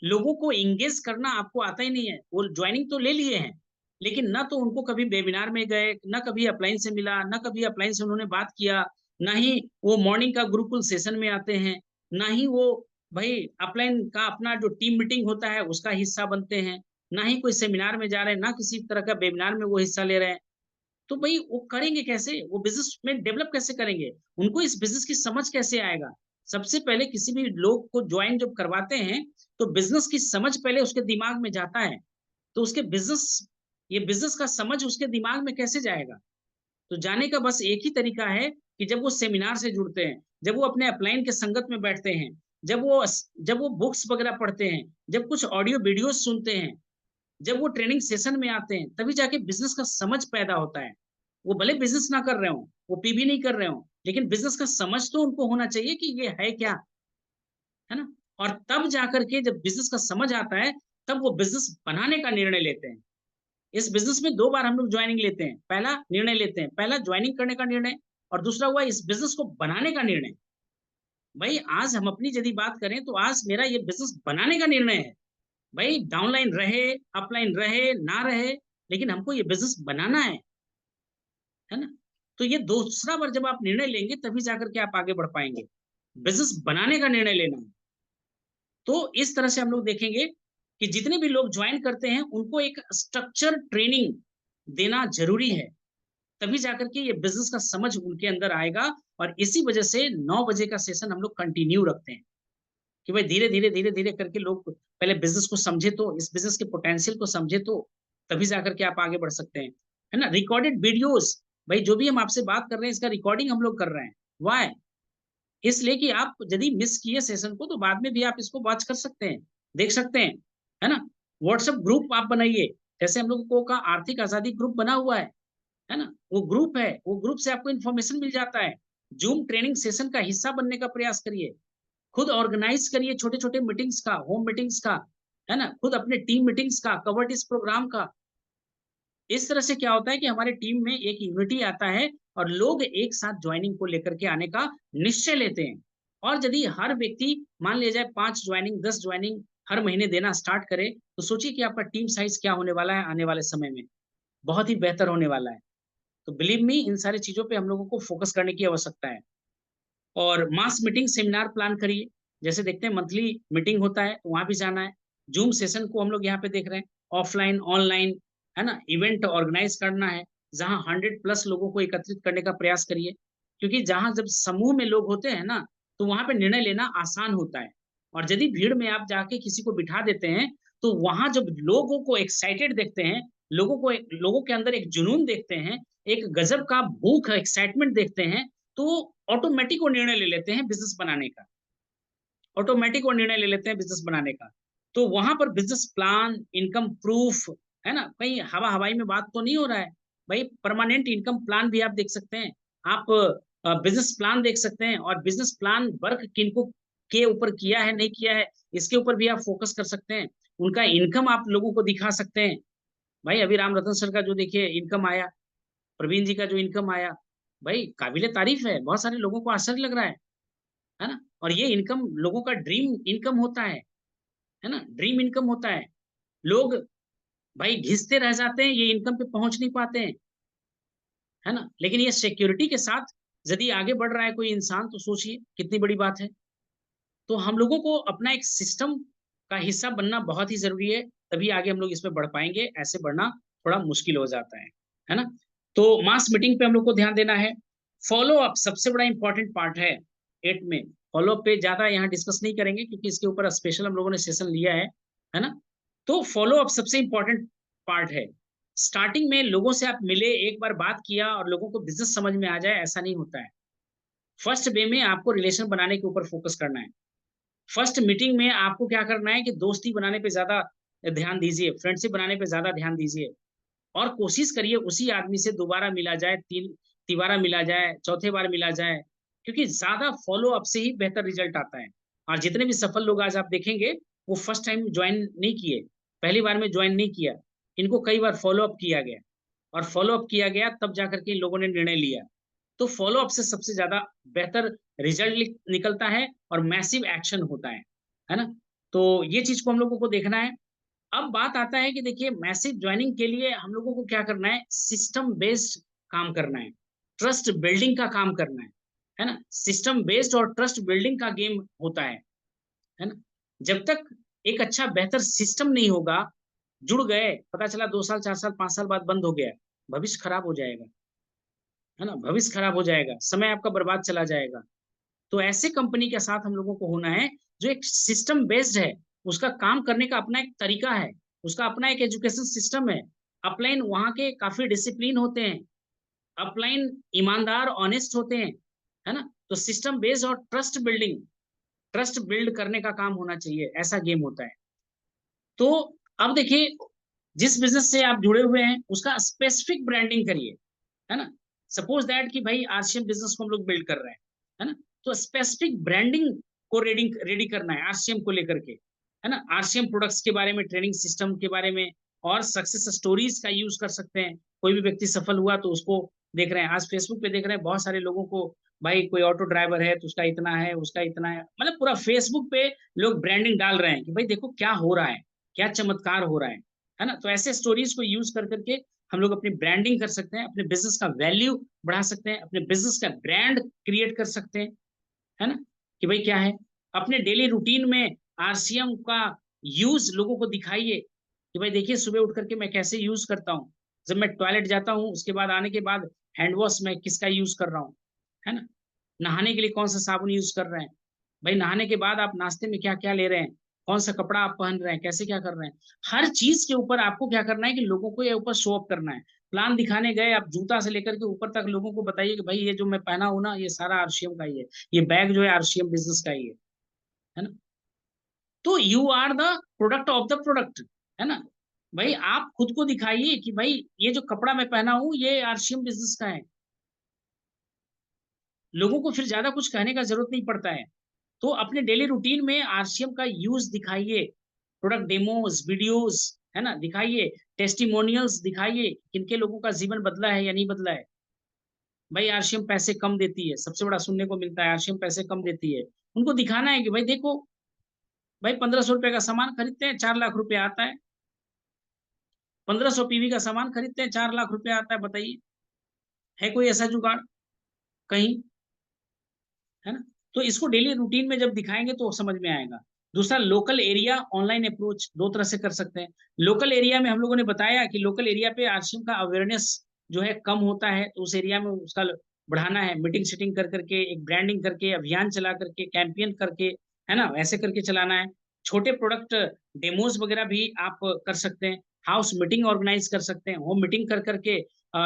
लोगों को एंगेज करना आपको आता ही नहीं है। वो ज्वाइनिंग तो ले लिए हैं लेकिन ना तो उनको कभी वेबिनार में गए, ना कभी अपलाइन से मिला, ना कभी अपलाइन से उन्होंने बात किया, ना ही वो मॉर्निंग का गुरुकुल सेशन में आते हैं, ना ही वो भाई अपलाइन का अपना जो टीम मीटिंग होता है उसका हिस्सा बनते हैं, ना ही कोई सेमिनार में जा रहे हैं, ना किसी तरह का वेबिनार में वो हिस्सा ले रहे हैं। तो भाई वो करेंगे कैसे, वो बिजनेस में डेवलप कैसे करेंगे, उनको इस बिजनेस की समझ कैसे आएगा। सबसे पहले किसी भी लोग को ज्वाइन जब करवाते हैं तो बिजनेस की समझ पहले उसके दिमाग में जाता है। तो उसके बिजनेस, ये बिजनेस का समझ उसके दिमाग में कैसे जाएगा। तो जाने का बस एक ही तरीका है कि जब वो सेमिनार से जुड़ते हैं, जब वो अपने अपलाइन के संगत में बैठते हैं, जब वो बुक्स वगैरह पढ़ते हैं, जब कुछ ऑडियो वीडियो सुनते हैं, जब वो ट्रेनिंग सेशन में आते हैं, तभी जाके बिजनेस का समझ पैदा होता है। वो भले बिजनेस ना कर रहे हो, वो पीबी नहीं कर रहे हो, लेकिन बिजनेस का समझ तो उनको होना चाहिए कि ये है क्या, है ना। और तब जाकर के जब बिजनेस का समझ आता है तब वो बिजनेस बनाने का निर्णय लेते हैं। इस बिजनेस में 2 बार हम लोग ज्वाइनिंग लेते हैं, पहला निर्णय लेते हैं, पहला ज्वाइनिंग करने का निर्णय, और दूसरा हुआ इस बिजनेस को बनाने का निर्णय। भाई आज हम अपनी यदि बात करें तो आज मेरा ये बिजनेस बनाने का निर्णय है। भाई डाउनलाइन रहे, अपलाइन रहे ना रहे, लेकिन हमको ये बिजनेस बनाना है ना। तो ये दूसरा बार जब आप निर्णय लेंगे तभी जाकर के आप आगे बढ़ पाएंगे। बिजनेस बनाने का निर्णय लेना है। तो इस तरह से हम लोग देखेंगे कि जितने भी लोग ज्वाइन करते हैं उनको एक स्ट्रक्चर ट्रेनिंग देना जरूरी है, तभी जाकर के ये बिजनेस का समझ उनके अंदर आएगा। और इसी वजह से 9 बजे का सेशन हम लोग कंटिन्यू रखते हैं कि भाई धीरे धीरे धीरे धीरे करके लोग पहले बिजनेस को समझे, तो इस बिजनेस के पोटेंशियल को समझे, तो तभी जाकर के आप आगे बढ़ सकते हैं, है ना। रिकॉर्डेड वीडियोस, भाई जो भी हम आपसे बात कर रहे हैं इसका रिकॉर्डिंग हम लोग कर रहे हैं। वाई, इसलिए कि आप यदि मिस किए सेशन को तो बाद में भी आप इसको वॉच कर सकते हैं, देख सकते हैं, है ना। व्हाट्सएप ग्रुप आप बनाइए, जैसे हम लोगों का आर्थिक आजादी ग्रुप बना हुआ है ना, वो ग्रुप है, वो ग्रुप से आपको इन्फॉर्मेशन मिल जाता है। जूम ट्रेनिंग सेशन का हिस्सा बनने का प्रयास करिए, खुद ऑर्गेनाइज करिए छोटे छोटे मीटिंग्स का, होम मीटिंग्स का, है ना, खुद अपने टीम मीटिंग्स का, कवर्ट इस प्रोग्राम का। इस तरह से क्या होता है कि हमारे टीम में एक यूनिटी आता है और लोग एक साथ ज्वाइनिंग को लेकर के आने का निश्चय लेते हैं। और यदि हर व्यक्ति मान लिया जाए 5 ज्वाइनिंग 10 ज्वाइनिंग हर महीने देना स्टार्ट करे, तो सोचिए कि आपका टीम साइज क्या होने वाला है आने वाले समय में, बहुत ही बेहतर होने वाला है। तो बिलीव मी, इन सारी चीजों पे हम लोगों को फोकस करने की आवश्यकता है। और मास मीटिंग सेमिनार प्लान करिए। जैसे देखते हैं मंथली मीटिंग होता है, तो वहां भी जाना है। जूम सेशन को हम लोग यहाँ पे देख रहे हैं, ऑफलाइन ऑनलाइन, है ना। इवेंट ऑर्गेनाइज करना है जहां 100+ लोगों को एकत्रित करने का प्रयास करिए, क्योंकि जहां जब समूह में लोग होते हैं ना, तो वहां पे निर्णय लेना आसान होता है। और यदि भीड़ में आप जाके किसी को बिठा देते हैं, तो वहां जब लोगों को एक्साइटेड देखते हैं, लोगों के अंदर एक जुनून देखते हैं, एक गजब का भूख एक्साइटमेंट देखते हैं, तो ऑटोमेटिक वो निर्णय ले लेते हैं बिजनेस बनाने का। ऑटोमेटिक वो निर्णय ले लेते हैं बिजनेस बनाने का। तो वहां पर बिजनेस प्लान, इनकम प्रूफ, है ना, कहीं हवा हवाई में बात तो नहीं हो रहा है। भाई परमानेंट इनकम प्लान भी आप देख सकते हैं। आप बिजनेस प्लान देख सकते हैं, और बिजनेस प्लान वर्क किनको के ऊपर किया है नहीं किया है, इसके ऊपर भी आप फोकस कर सकते हैं। उनका इनकम आप लोगों को दिखा सकते हैं। भाई अभी राम रतन सर का जो देखिए इनकम आया, प्रवीण जी का जो इनकम आया, भाई काबिले तारीफ है। बहुत सारे लोगों को आश्चर्य लग रहा है ना। और ये इनकम लोगों का ड्रीम इनकम होता है ना, ड्रीम इनकम होता है। लोग भाई घिसते रह जाते हैं, ये इनकम पे पहुंच नहीं पाते हैं, है ना। लेकिन ये सिक्योरिटी के साथ यदि आगे बढ़ रहा है कोई इंसान, तो सोचिए कितनी बड़ी बात है। तो हम लोगों को अपना एक सिस्टम का हिस्सा बनना बहुत ही जरूरी है, तभी आगे हम लोग इसमें बढ़ पाएंगे। ऐसे बढ़ना थोड़ा मुश्किल हो जाता है ना। तो मास मीटिंग पे हम लोग को ध्यान देना है। फॉलो अप सबसे बड़ा इंपॉर्टेंट पार्ट है 8 में। फॉलो अप पे ज्यादा यहाँ डिस्कस नहीं करेंगे, क्योंकि इसके ऊपर स्पेशल हम लोगों ने सेशन लिया है ना। तो फॉलो अप सबसे इंपॉर्टेंट पार्ट है। स्टार्टिंग में लोगों से आप मिले, एक बार बात किया और लोगों को बिजनेस समझ में आ जाए, ऐसा नहीं होता है। फर्स्ट वे में आपको रिलेशन बनाने के ऊपर फोकस करना है। फर्स्ट मीटिंग में आपको क्या करना है कि दोस्ती बनाने पे ज्यादा ध्यान दीजिए, फ्रेंडशिप बनाने पे ज्यादा ध्यान दीजिए। और कोशिश करिए उसी आदमी से दोबारा मिला जाए, तिबारा मिला जाए, चौथे बार मिला जाए, क्योंकि ज्यादा फॉलो अप से ही बेहतर रिजल्ट आता है। और जितने भी सफल लोग आज आप देखेंगे, वो फर्स्ट टाइम ज्वाइन नहीं किए, पहली बार में ज्वाइन नहीं किया। इनको कई बार फॉलो अप किया गया, और फॉलो अप किया गया तब जाकर के इन लोगों ने निर्णय लिया। तो फॉलो अप से सबसे ज्यादा बेहतर रिजल्ट निकलता है, और मैसिव एक्शन होता है ना। तो ये चीज को हम लोगों को देखना है। अब बात आता है कि देखिए मैसिव ज्वाइनिंग के लिए हम लोगों को क्या करना है, सिस्टम बेस्ड काम करना है, ट्रस्ट बिल्डिंग का काम करना है ना। सिस्टम बेस्ड और ट्रस्ट बिल्डिंग का गेम होता है ना। जब तक एक अच्छा बेहतर सिस्टम नहीं होगा, जुड़ गए, पता चला 2 साल 4 साल 5 साल बाद बंद हो गया, भविष्य खराब हो जाएगा, है ना। भविष्य खराब हो जाएगा, समय आपका बर्बाद चला जाएगा। तो ऐसे कंपनी के साथ हम लोगों को होना है जो एक सिस्टम बेस्ड है, उसका काम करने का अपना एक तरीका है, उसका अपना एक एजुकेशन सिस्टम है। अपलाइन वहां के काफी डिसिप्लिन होते हैं, अपलाइन ईमानदार ऑनेस्ट होते हैं, है ना। तो सिस्टम बेस्ड और ट्रस्ट बिल्ड करने का काम होना चाहिए, ऐसा गेम होता है। तो अब देखिए, जिस बिजनेस से आप जुड़े हुए हैं उसका स्पेसिफिक ब्रांडिंग करिए, है ना। सपोज दैट कि भाई आरसीएम बिजनेस को हम लोग बिल्ड कर रहे हैं, है ना। तो स्पेसिफिक ब्रांडिंग को रेडी रेडी करना है आरसीएम को लेकर के, है ना। आरसीएम प्रोडक्ट्स के बारे में, ट्रेनिंग सिस्टम के बारे में, और सक्सेस स्टोरीज का यूज कर सकते हैं। कोई भी व्यक्ति सफल हुआ तो उसको देख रहे हैं, आज फेसबुक पे देख रहे हैं बहुत सारे लोगों को। भाई कोई ऑटो ड्राइवर है तो उसका इतना है, उसका इतना है, मतलब पूरा फेसबुक पे लोग ब्रांडिंग डाल रहे हैं कि भाई देखो क्या हो रहा है, क्या चमत्कार हो रहा है ना। तो ऐसे स्टोरीज को यूज कर करके हम लोग अपनी ब्रांडिंग कर सकते हैं, अपने बिजनेस का वैल्यू बढ़ा सकते हैं, अपने बिजनेस का ब्रांड क्रिएट कर सकते हैं, है ना। कि भाई क्या है, अपने डेली रूटीन में आरसीएम का यूज लोगों को दिखाइए कि भाई देखिए सुबह उठ करके मैं कैसे यूज करता हूँ, जब मैं टॉयलेट जाता हूँ उसके बाद आने के बाद हैंड वॉश मैं किसका यूज कर रहा हूँ, है ना। नहाने के लिए कौन सा साबुन यूज कर रहे हैं, भाई नहाने के बाद आप नाश्ते में क्या क्या ले रहे हैं, कौन सा कपड़ा आप पहन रहे हैं, कैसे क्या कर रहे हैं। हर चीज के ऊपर आपको क्या करना है कि लोगों को ये ऊपर शो अप करना है। प्लान दिखाने गए आप, जूता से लेकर के ऊपर तक लोगों को बताइए कि भाई ये जो मैं पहना हूं ना, ये सारा आरसीएम का ही है, ये बैग जो है आरसीएम बिजनेस का ही है ना। तो you are the product of the product, है ना। भाई आप खुद को दिखाइए कि भाई ये जो कपड़ा मैं पहना हूं ये आरसीएम बिजनेस का है। लोगों को फिर ज्यादा कुछ कहने का जरूरत नहीं पड़ता है। तो अपने डेली रूटीन में आरसीएम का यूज दिखाइए, प्रोडक्ट डेमोज वीडियोस, है ना, दिखाइए, टेस्टिमोनियल्स दिखाइए, किनके लोगों का जीवन बदला है या नहीं बदला है। भाई आरसीएम पैसे कम देती है, सबसे बड़ा सुनने को मिलता है आरसीएम पैसे कम देती है। उनको दिखाना है कि भाई देखो, भाई 1500 रुपए का सामान खरीदते हैं 4 लाख रुपए आता है, 1500 पीवी का सामान खरीदते हैं 4 लाख रुपए आता है, बताइए है कोई ऐसा जुगाड़ कहीं? है ना? तो इसको डेली रूटीन में जब दिखाएंगे तो समझ में आएगा। दूसरा, लोकल एरिया ऑनलाइन अप्रोच दो तरह से कर सकते हैं। लोकल एरिया में हम लोगों ने बताया कि लोकल एरिया पे आरसीएम का अवेयरनेस जो है कम होता है, तो उस एरिया में उसका बढ़ाना है, मीटिंग सीटिंग कर करके, एक ब्रांडिंग करके, अभियान चला करके, कैंपेन करके, है ना, ऐसे करके चलाना है। छोटे प्रोडक्ट डेमोज वगैरह भी आप कर सकते हैं, हाउस मीटिंग ऑर्गेनाइज कर सकते हैं, होम मीटिंग कर करके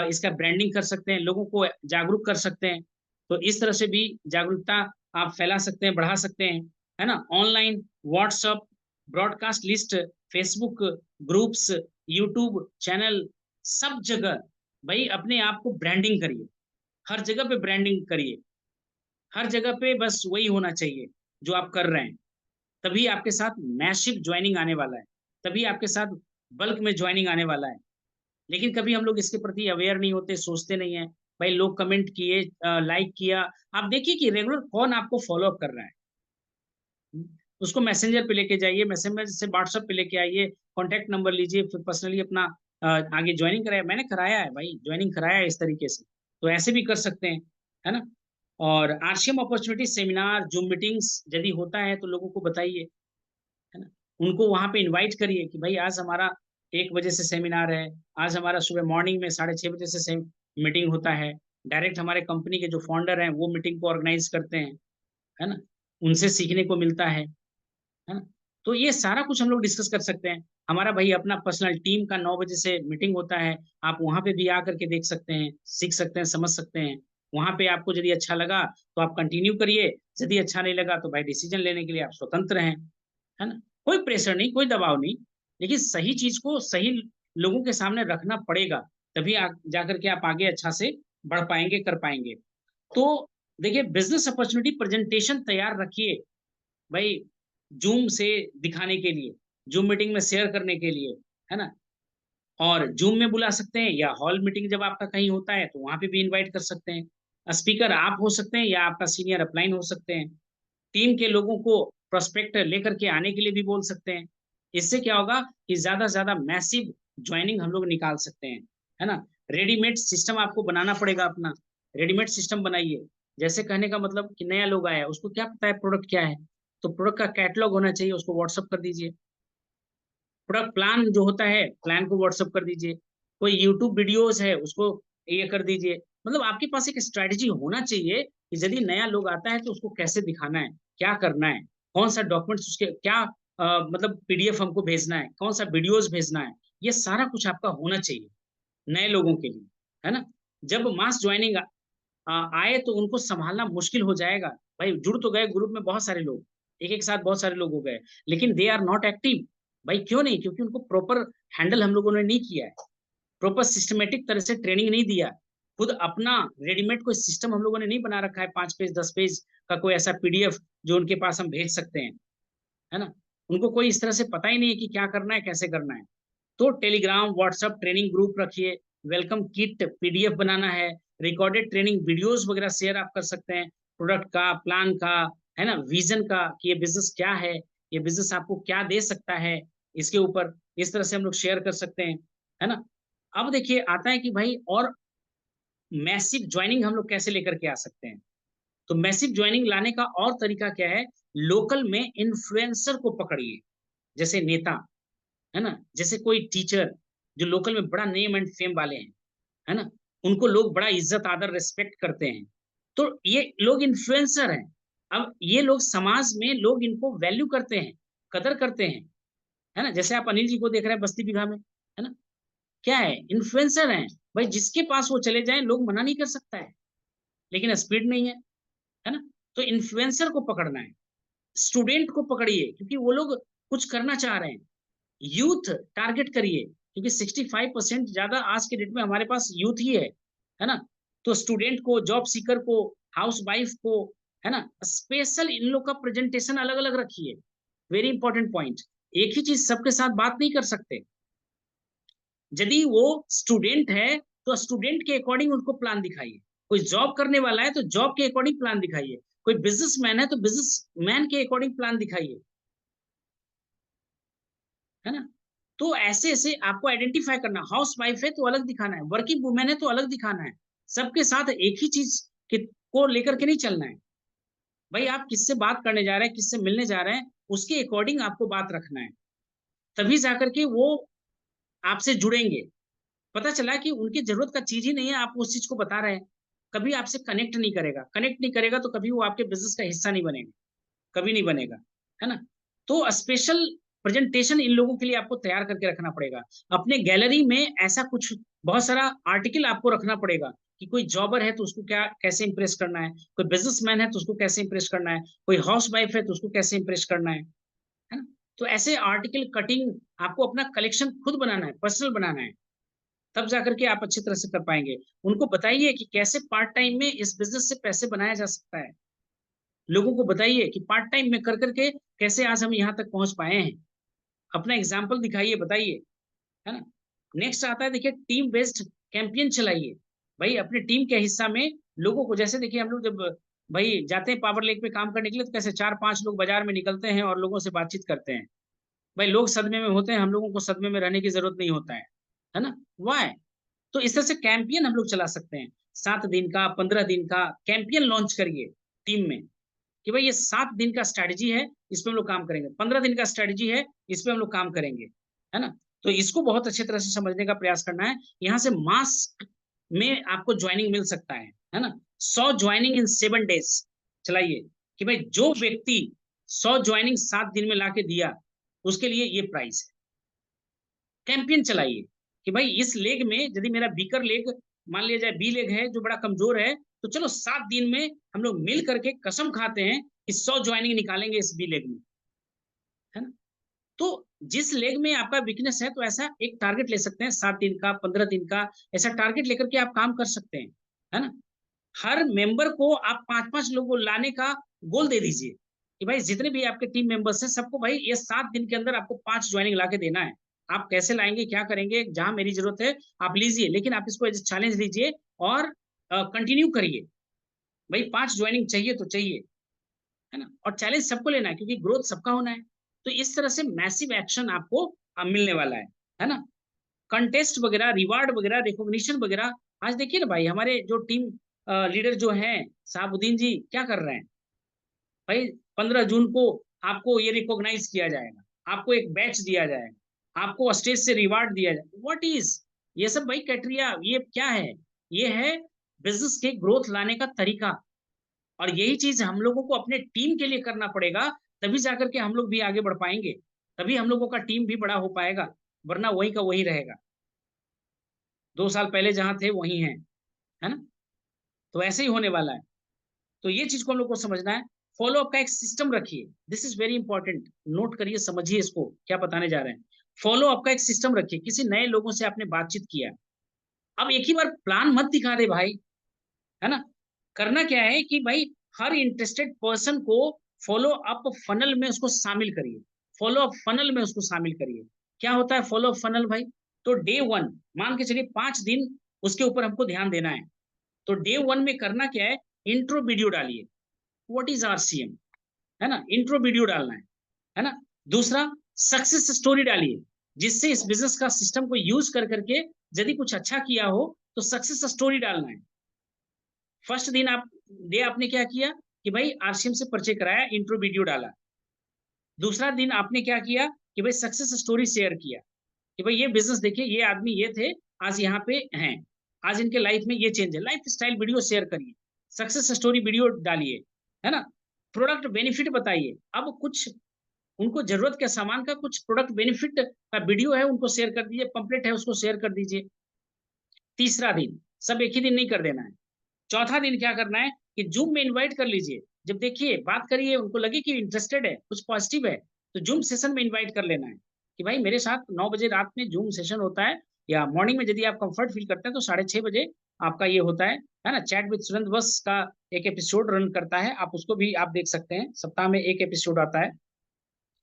इसका ब्रांडिंग कर सकते हैं, लोगों को जागरूक कर सकते हैं। तो इस तरह से भी जागरूकता आप फैला सकते हैं, बढ़ा सकते हैं, है ना। Online WhatsApp broadcast list, Facebook groups, YouTube channel, सब जगह भाई अपने आप को ब्रांडिंग करिए, हर जगह पे ब्रांडिंग करिए, हर जगह पे बस वही होना चाहिए जो आप कर रहे हैं। तभी आपके साथ मैसिव ज्वाइनिंग आने वाला है, तभी आपके साथ बल्क में ज्वाइनिंग आने वाला है। लेकिन कभी हम लोग इसके प्रति अवेयर नहीं होते, सोचते नहीं है। भाई लोग कमेंट किए, लाइक किया, आप देखिए कि रेगुलर कौन आपको फॉलो अप कर रहा है। उसको मैसेंजर पे लेके जाइए, मैसेंजर से व्हाट्सएप पे लेके आइए, कॉन्टैक्ट नंबर लीजिए, फिर पर्सनली अपना आगे ज्वाइनिंग कराया। मैंने कराया है भाई, ज्वाइनिंग कराया है इस तरीके से। तो ऐसे भी कर सकते हैं, है ना। और RCM opportunity seminar, zoom meetings यदि होता है तो लोगों को बताइए, है ना। उनको वहां पे इनवाइट करिए कि भाई आज हमारा 1 बजे से सेमिनार है, आज हमारा सुबह मॉर्निंग में 6:30 बजे से मीटिंग होता है। डायरेक्ट हमारे कंपनी के जो फाउंडर हैं वो मीटिंग को ऑर्गेनाइज करते हैं, है ना। उनसे सीखने को मिलता है ना। तो ये सारा कुछ हम लोग डिस्कस कर सकते हैं। हमारा भाई अपना पर्सनल टीम का 9 बजे से मीटिंग होता है, आप वहां पे भी आकर के देख सकते हैं, सीख सकते हैं, समझ सकते हैं। वहां पे आपको यदि अच्छा लगा तो आप कंटिन्यू करिए, यदि अच्छा नहीं लगा तो भाई डिसीजन लेने के लिए आप स्वतंत्र हैं, है ना। कोई प्रेशर नहीं, कोई दबाव नहीं, लेकिन सही चीज को सही लोगों के सामने रखना पड़ेगा, तभी जाकर के आप आगे अच्छा से बढ़ पाएंगे, कर पाएंगे। तो देखिए, बिजनेस अपॉर्चुनिटी प्रेजेंटेशन तैयार रखिए भाई, जूम से दिखाने के लिए, जूम मीटिंग में शेयर करने के लिए, है ना। और जूम में बुला सकते हैं, या हॉल मीटिंग जब आपका कहीं होता है तो वहां पे भी इनवाइट कर सकते हैं। स्पीकर आप हो सकते हैं या आपका सीनियर अपलाइन हो सकते हैं। टीम के लोगों को प्रोस्पेक्ट लेकर के आने के लिए भी बोल सकते हैं। इससे क्या होगा कि ज्यादा से ज्यादा मैसिव ज्वाइनिंग हम लोग निकाल सकते हैं, है ना। रेडीमेड सिस्टम आपको बनाना पड़ेगा अपना, रेडीमेड सिस्टम बनाइए। जैसे कहने का मतलब कि नया लोग आया है, उसको क्या पता है प्रोडक्ट क्या है, तो प्रोडक्ट का कैटलॉग होना चाहिए, उसको व्हाट्सअप कर दीजिए। प्रोडक्ट प्लान जो होता है, प्लान को व्हाट्सअप कर दीजिए। कोई यूट्यूब वीडियोस है उसको ये कर दीजिए। मतलब आपके पास एक स्ट्रेटजी होना चाहिए कि यदि नया लोग आता है तो उसको कैसे दिखाना है, क्या करना है, कौन सा डॉक्यूमेंट्स उसके क्या मतलब पीडीएफ हमको भेजना है, कौन सा वीडियोस भेजना है, ये सारा कुछ आपका होना चाहिए नए लोगों के लिए, है ना। जब मास ज्वाइनिंग आए तो उनको संभालना मुश्किल हो जाएगा। भाई जुड़ तो गए ग्रुप में बहुत सारे लोग, एक एक साथ बहुत सारे लोग हो गए, लेकिन दे आर नॉट एक्टिव। भाई क्यों नहीं? क्योंकि उनको प्रॉपर हैंडल हम लोगों ने नहीं किया है, प्रॉपर सिस्टमेटिक तरह से ट्रेनिंग नहीं दिया। खुद अपना रेडीमेड कोई सिस्टम हम लोगों ने नहीं बना रखा है, 5 पेज 10 पेज का कोई ऐसा पीडीएफ जो उनके पास हम भेज सकते हैं, है ना। उनको कोई इस तरह से पता ही नहीं है कि क्या करना है, कैसे करना है। तो टेलीग्राम व्हाट्सएप ट्रेनिंग ग्रुप रखिए, वेलकम किट पीडीएफ बनाना है, रिकॉर्डेड ट्रेनिंग वीडियोस वगैरह शेयर आप कर सकते हैं, प्रोडक्ट का, प्लान का, है ना, विजन का कि ये बिजनेस क्या है, ये बिजनेस आपको क्या दे सकता है, इसके ऊपर इस तरह से हम लोग शेयर कर सकते हैं, है ना। अब देखिए आता है कि भाई और मैसिव ज्वाइनिंग हम लोग कैसे लेकर के आ सकते हैं। तो मैसिव ज्वाइनिंग लाने का और तरीका क्या है, लोकल में इन्फ्लुएंसर को पकड़िए, जैसे नेता, है ना, जैसे कोई टीचर जो लोकल में बड़ा नेम एंड फेम वाले हैं, है ना, उनको लोग बड़ा इज्जत आदर रिस्पेक्ट करते हैं। तो ये लोग इन्फ्लुएंसर हैं। अब ये लोग समाज में लोग इनको वैल्यू करते हैं, कदर करते हैं, है ना। जैसे आप अनिल जी को देख रहे हैं बस्ती बिघा में, है ना, क्या है, इन्फ्लुएंसर हैं। भाई जिसके पास वो चले जाएं लोग मना नहीं कर सकता है, लेकिन स्पीड नहीं है ना। तो इन्फ्लुएंसर को पकड़ना है, स्टूडेंट को पकड़िए क्योंकि वो लोग कुछ करना चाह रहे हैं, यूथ टारगेट करिए क्योंकि 65% ज्यादा आज के डेट में हमारे पास यूथ ही है ना। तो स्टूडेंट को, जॉब सीकर को, हाउस वाइफ को, है ना, स्पेशल इन लोग का प्रेजेंटेशन अलग अलग रखिए। वेरी इंपॉर्टेंट पॉइंट, एक ही चीज सबके साथ बात नहीं कर सकते। यदि वो स्टूडेंट है तो स्टूडेंट के अकॉर्डिंग उनको प्लान दिखाइए, कोई जॉब करने वाला है तो जॉब के अकॉर्डिंग प्लान दिखाइए, कोई बिजनेसमैन है तो बिजनेसमैन के अकॉर्डिंग प्लान दिखाइए, है ना। तो ऐसे ऐसे आपको आइडेंटिफाई करना, हाउस वाइफ है तो अलग दिखाना है, वर्किंग वुमेन है तो अलग दिखाना है, सबके साथ एक ही चीज को लेकर के नहीं चलना है। भाई आप किससे बात करने जा रहे हैं, किससे मिलने जा रहे हैं, उसके अकॉर्डिंग आपको बात रखना है, तभी जाकर के वो आपसे जुड़ेंगे। पता चला कि उनकी जरूरत का चीज ही नहीं है, आप उस चीज को बता रहे हैं, कभी आपसे कनेक्ट नहीं करेगा, कनेक्ट नहीं करेगा तो कभी वो आपके बिजनेस का हिस्सा नहीं बनेगा, कभी नहीं बनेगा, है ना। तो स्पेशल प्रेजेंटेशन इन लोगों के लिए आपको तैयार करके रखना पड़ेगा। अपने गैलरी में ऐसा कुछ बहुत सारा आर्टिकल आपको रखना पड़ेगा कि कोई जॉबर है तो उसको क्या कैसे इंप्रेस करना है, कोई बिजनेसमैन है तो उसको कैसे इंप्रेस करना है, कोई हाउस वाइफ है तो उसको कैसे इंप्रेस करना है ना। तो ऐसे आर्टिकल कटिंग आपको अपना कलेक्शन खुद बनाना है, पर्सनल बनाना है, तब जाकर के आप अच्छी तरह से कर पाएंगे। उनको बताइए कि कैसे पार्ट टाइम में इस बिजनेस से पैसे बनाया जा सकता है, लोगों को बताइए कि पार्ट टाइम में कर करके कैसे आज हम यहाँ तक पहुंच पाए हैं, अपना एग्जाम्पल दिखाइए, बताइए, है ना। नेक्स्ट आता है, देखिए टीम बेस्ड कैंपेन चलाइए। भाई अपने टीम के हिस्सा में लोगों को, जैसे देखिए हम लोग जब भाई जाते हैं पावर लेक पे काम करने के लिए तो कैसे 4-5 लोग बाजार में निकलते हैं और लोगों से बातचीत करते हैं। भाई लोग सदमे में होते हैं, हम लोगों को सदमे में रहने की जरूरत नहीं होता है ना। वाई? तो इस तरह से कैंपियन हम लोग चला सकते हैं, 7 दिन का, 15 दिन का कैंपियन लॉन्च करिए टीम में, कि भाई ये 7 दिन का स्ट्रैटेजी है, इस पे हम लोग काम करेंगे, 15 दिन का स्ट्रैटेजी है, इस पे हम लोग काम करेंगे, है ना। तो इसको बहुत अच्छी तरह से समझने का प्रयास करना है। यहाँ से मास में आपको ज्वाइनिंग मिल सकता है ना। 100 ज्वाइनिंग इन 7 डेज चलाइए, कि भाई जो व्यक्ति 100 ज्वाइनिंग 7 दिन में ला के दिया उसके लिए ये प्राइस है। कैंपेन चलाइए कि भाई इस लेग में यदि मेरा बीकर लेग मान लिया जाए, बी लेग है जो बड़ा कमजोर है, तो चलो 7 दिन में हम लोग मिल करके कसम खाते हैं कि 100 ज्वाइनिंग निकालेंगे इस बी लेग में, है ना। तो जिस लेग में आपका वीकनेस है तो ऐसा एक टारगेट ले सकते हैं, 7 दिन का, 15 दिन का, ऐसा टारगेट लेकर के आप काम कर सकते हैं, है ना। हर मेंबर को आप 5-5 लोगों लाने का गोल दे दीजिए कि भाई जितने भी आपके टीम मेंबर्स हैं सबको भाई ये 7 दिन के अंदर आपको 5 ज्वाइनिंग ला के देना है। आप कैसे लाएंगे, क्या करेंगे, जहां मेरी जरूरत है आप लीजिए, लेकिन आप इसको एज चैलेंज लीजिए और कंटिन्यू करिए। भाई 5 ज्वाइनिंग चाहिए तो चाहिए, है ना। और चैलेंज सबको लेना है क्योंकि ग्रोथ सबका होना है। तो इस तरह से मैसिव एक्शन आपको मिलने वाला है ना। कंटेस्ट वगैरह, रिवार्ड वगैरह, रिकॉग्निशन वगैरह, आज देखिए ना भाई हमारे जो टीम लीडर जो हैं साहबुद्दीन जी क्या कर रहे हैं। भाई 15 जून को आपको ये रिकॉग्नाइज किया जाएगा, आपको एक बैच दिया जाएगा, आपको स्टेज से रिवार्ड दिया जाएगा, व्हाट इज ये सब भाई क्राइटेरिया, ये क्या है, ये है बिजनेस के ग्रोथ लाने का तरीका। और यही चीज हम लोगों को अपने टीम के लिए करना पड़ेगा, तभी जाकर के हम लोग भी आगे बढ़ पाएंगे, तभी हम लोगों का टीम भी बड़ा हो पाएगा, वरना वही का वही रहेगा, 2 साल पहले जहां थे वही हैं, है ना। तो ऐसे ही होने वाला है। तो ये चीज को हम लोग को समझना है। फॉलो अप का एक सिस्टम रखिए, this is very important, note करिए, समझिए इसको क्या बताने जा रहे हैं। फॉलो अप का एक सिस्टम रखिए, किसी नए लोगों से आपने बातचीत किया, अब एक ही बार प्लान मत दिखा दे भाई, है ना। करना क्या है कि भाई हर इंटरेस्टेड पर्सन को फॉलो अप फनल में उसको शामिल करिए, फॉलो अप फनल में उसको शामिल करिए। क्या होता है फॉलो अप फनल भाई? तो डे 1 मान के चलिए 5 दिन उसके ऊपर हमको ध्यान देना है, तो डे 1 में करना क्या है, इंट्रो वीडियो डालिए, व्हाट इज आरसीएम, है ना, इंट्रो वीडियो डालना है ना। दूसरा, सक्सेस स्टोरी डालिए, जिससे इस बिजनेस का सिस्टम को यूज कर करके यदि कुछ अच्छा किया हो तो सक्सेस स्टोरी डालना है। फर्स्ट दिन आप डे आपने क्या किया कि भाई आरसीएम से परिचय कराया, इंट्रो वीडियो डाला। दूसरा दिन आपने क्या किया कि भाई सक्सेस स्टोरी शेयर किया, कि भाई ये बिजनेस देखिए, ये आदमी ये थे, आज यहाँ पे हैं, आज इनके लाइफ में ये चेंज है, लाइफ स्टाइल वीडियो शेयर करिए, सक्सेस स्टोरी वीडियो डालिए, है ना। प्रोडक्ट बेनिफिट बताइए, अब कुछ उनको जरूरत के सामान का कुछ प्रोडक्ट बेनिफिट का वीडियो है उनको शेयर कर दीजिए, पंपलेट है उसको शेयर कर दीजिए। तीसरा दिन, सब एक ही दिन नहीं कर देना है। चौथा दिन क्या करना है कि जूम में इनवाइट कर लीजिए, जब देखिए बात करिए उनको लगे कि इंटरेस्टेड है, कुछ पॉजिटिव है, तो जूम सेशन में इनवाइट कर लेना है कि भाई मेरे साथ 9 बजे रात में जूम सेशन होता है, या मॉर्निंग में यदि आप कंफर्ट फील करते हैं तो 6:30 बजे आपका ये होता है ना। चैट विद सुरेंद्र बस का एक एपिसोड रन करता है, आप उसको भी आप देख सकते हैं, सप्ताह में एक एपिसोड आता है,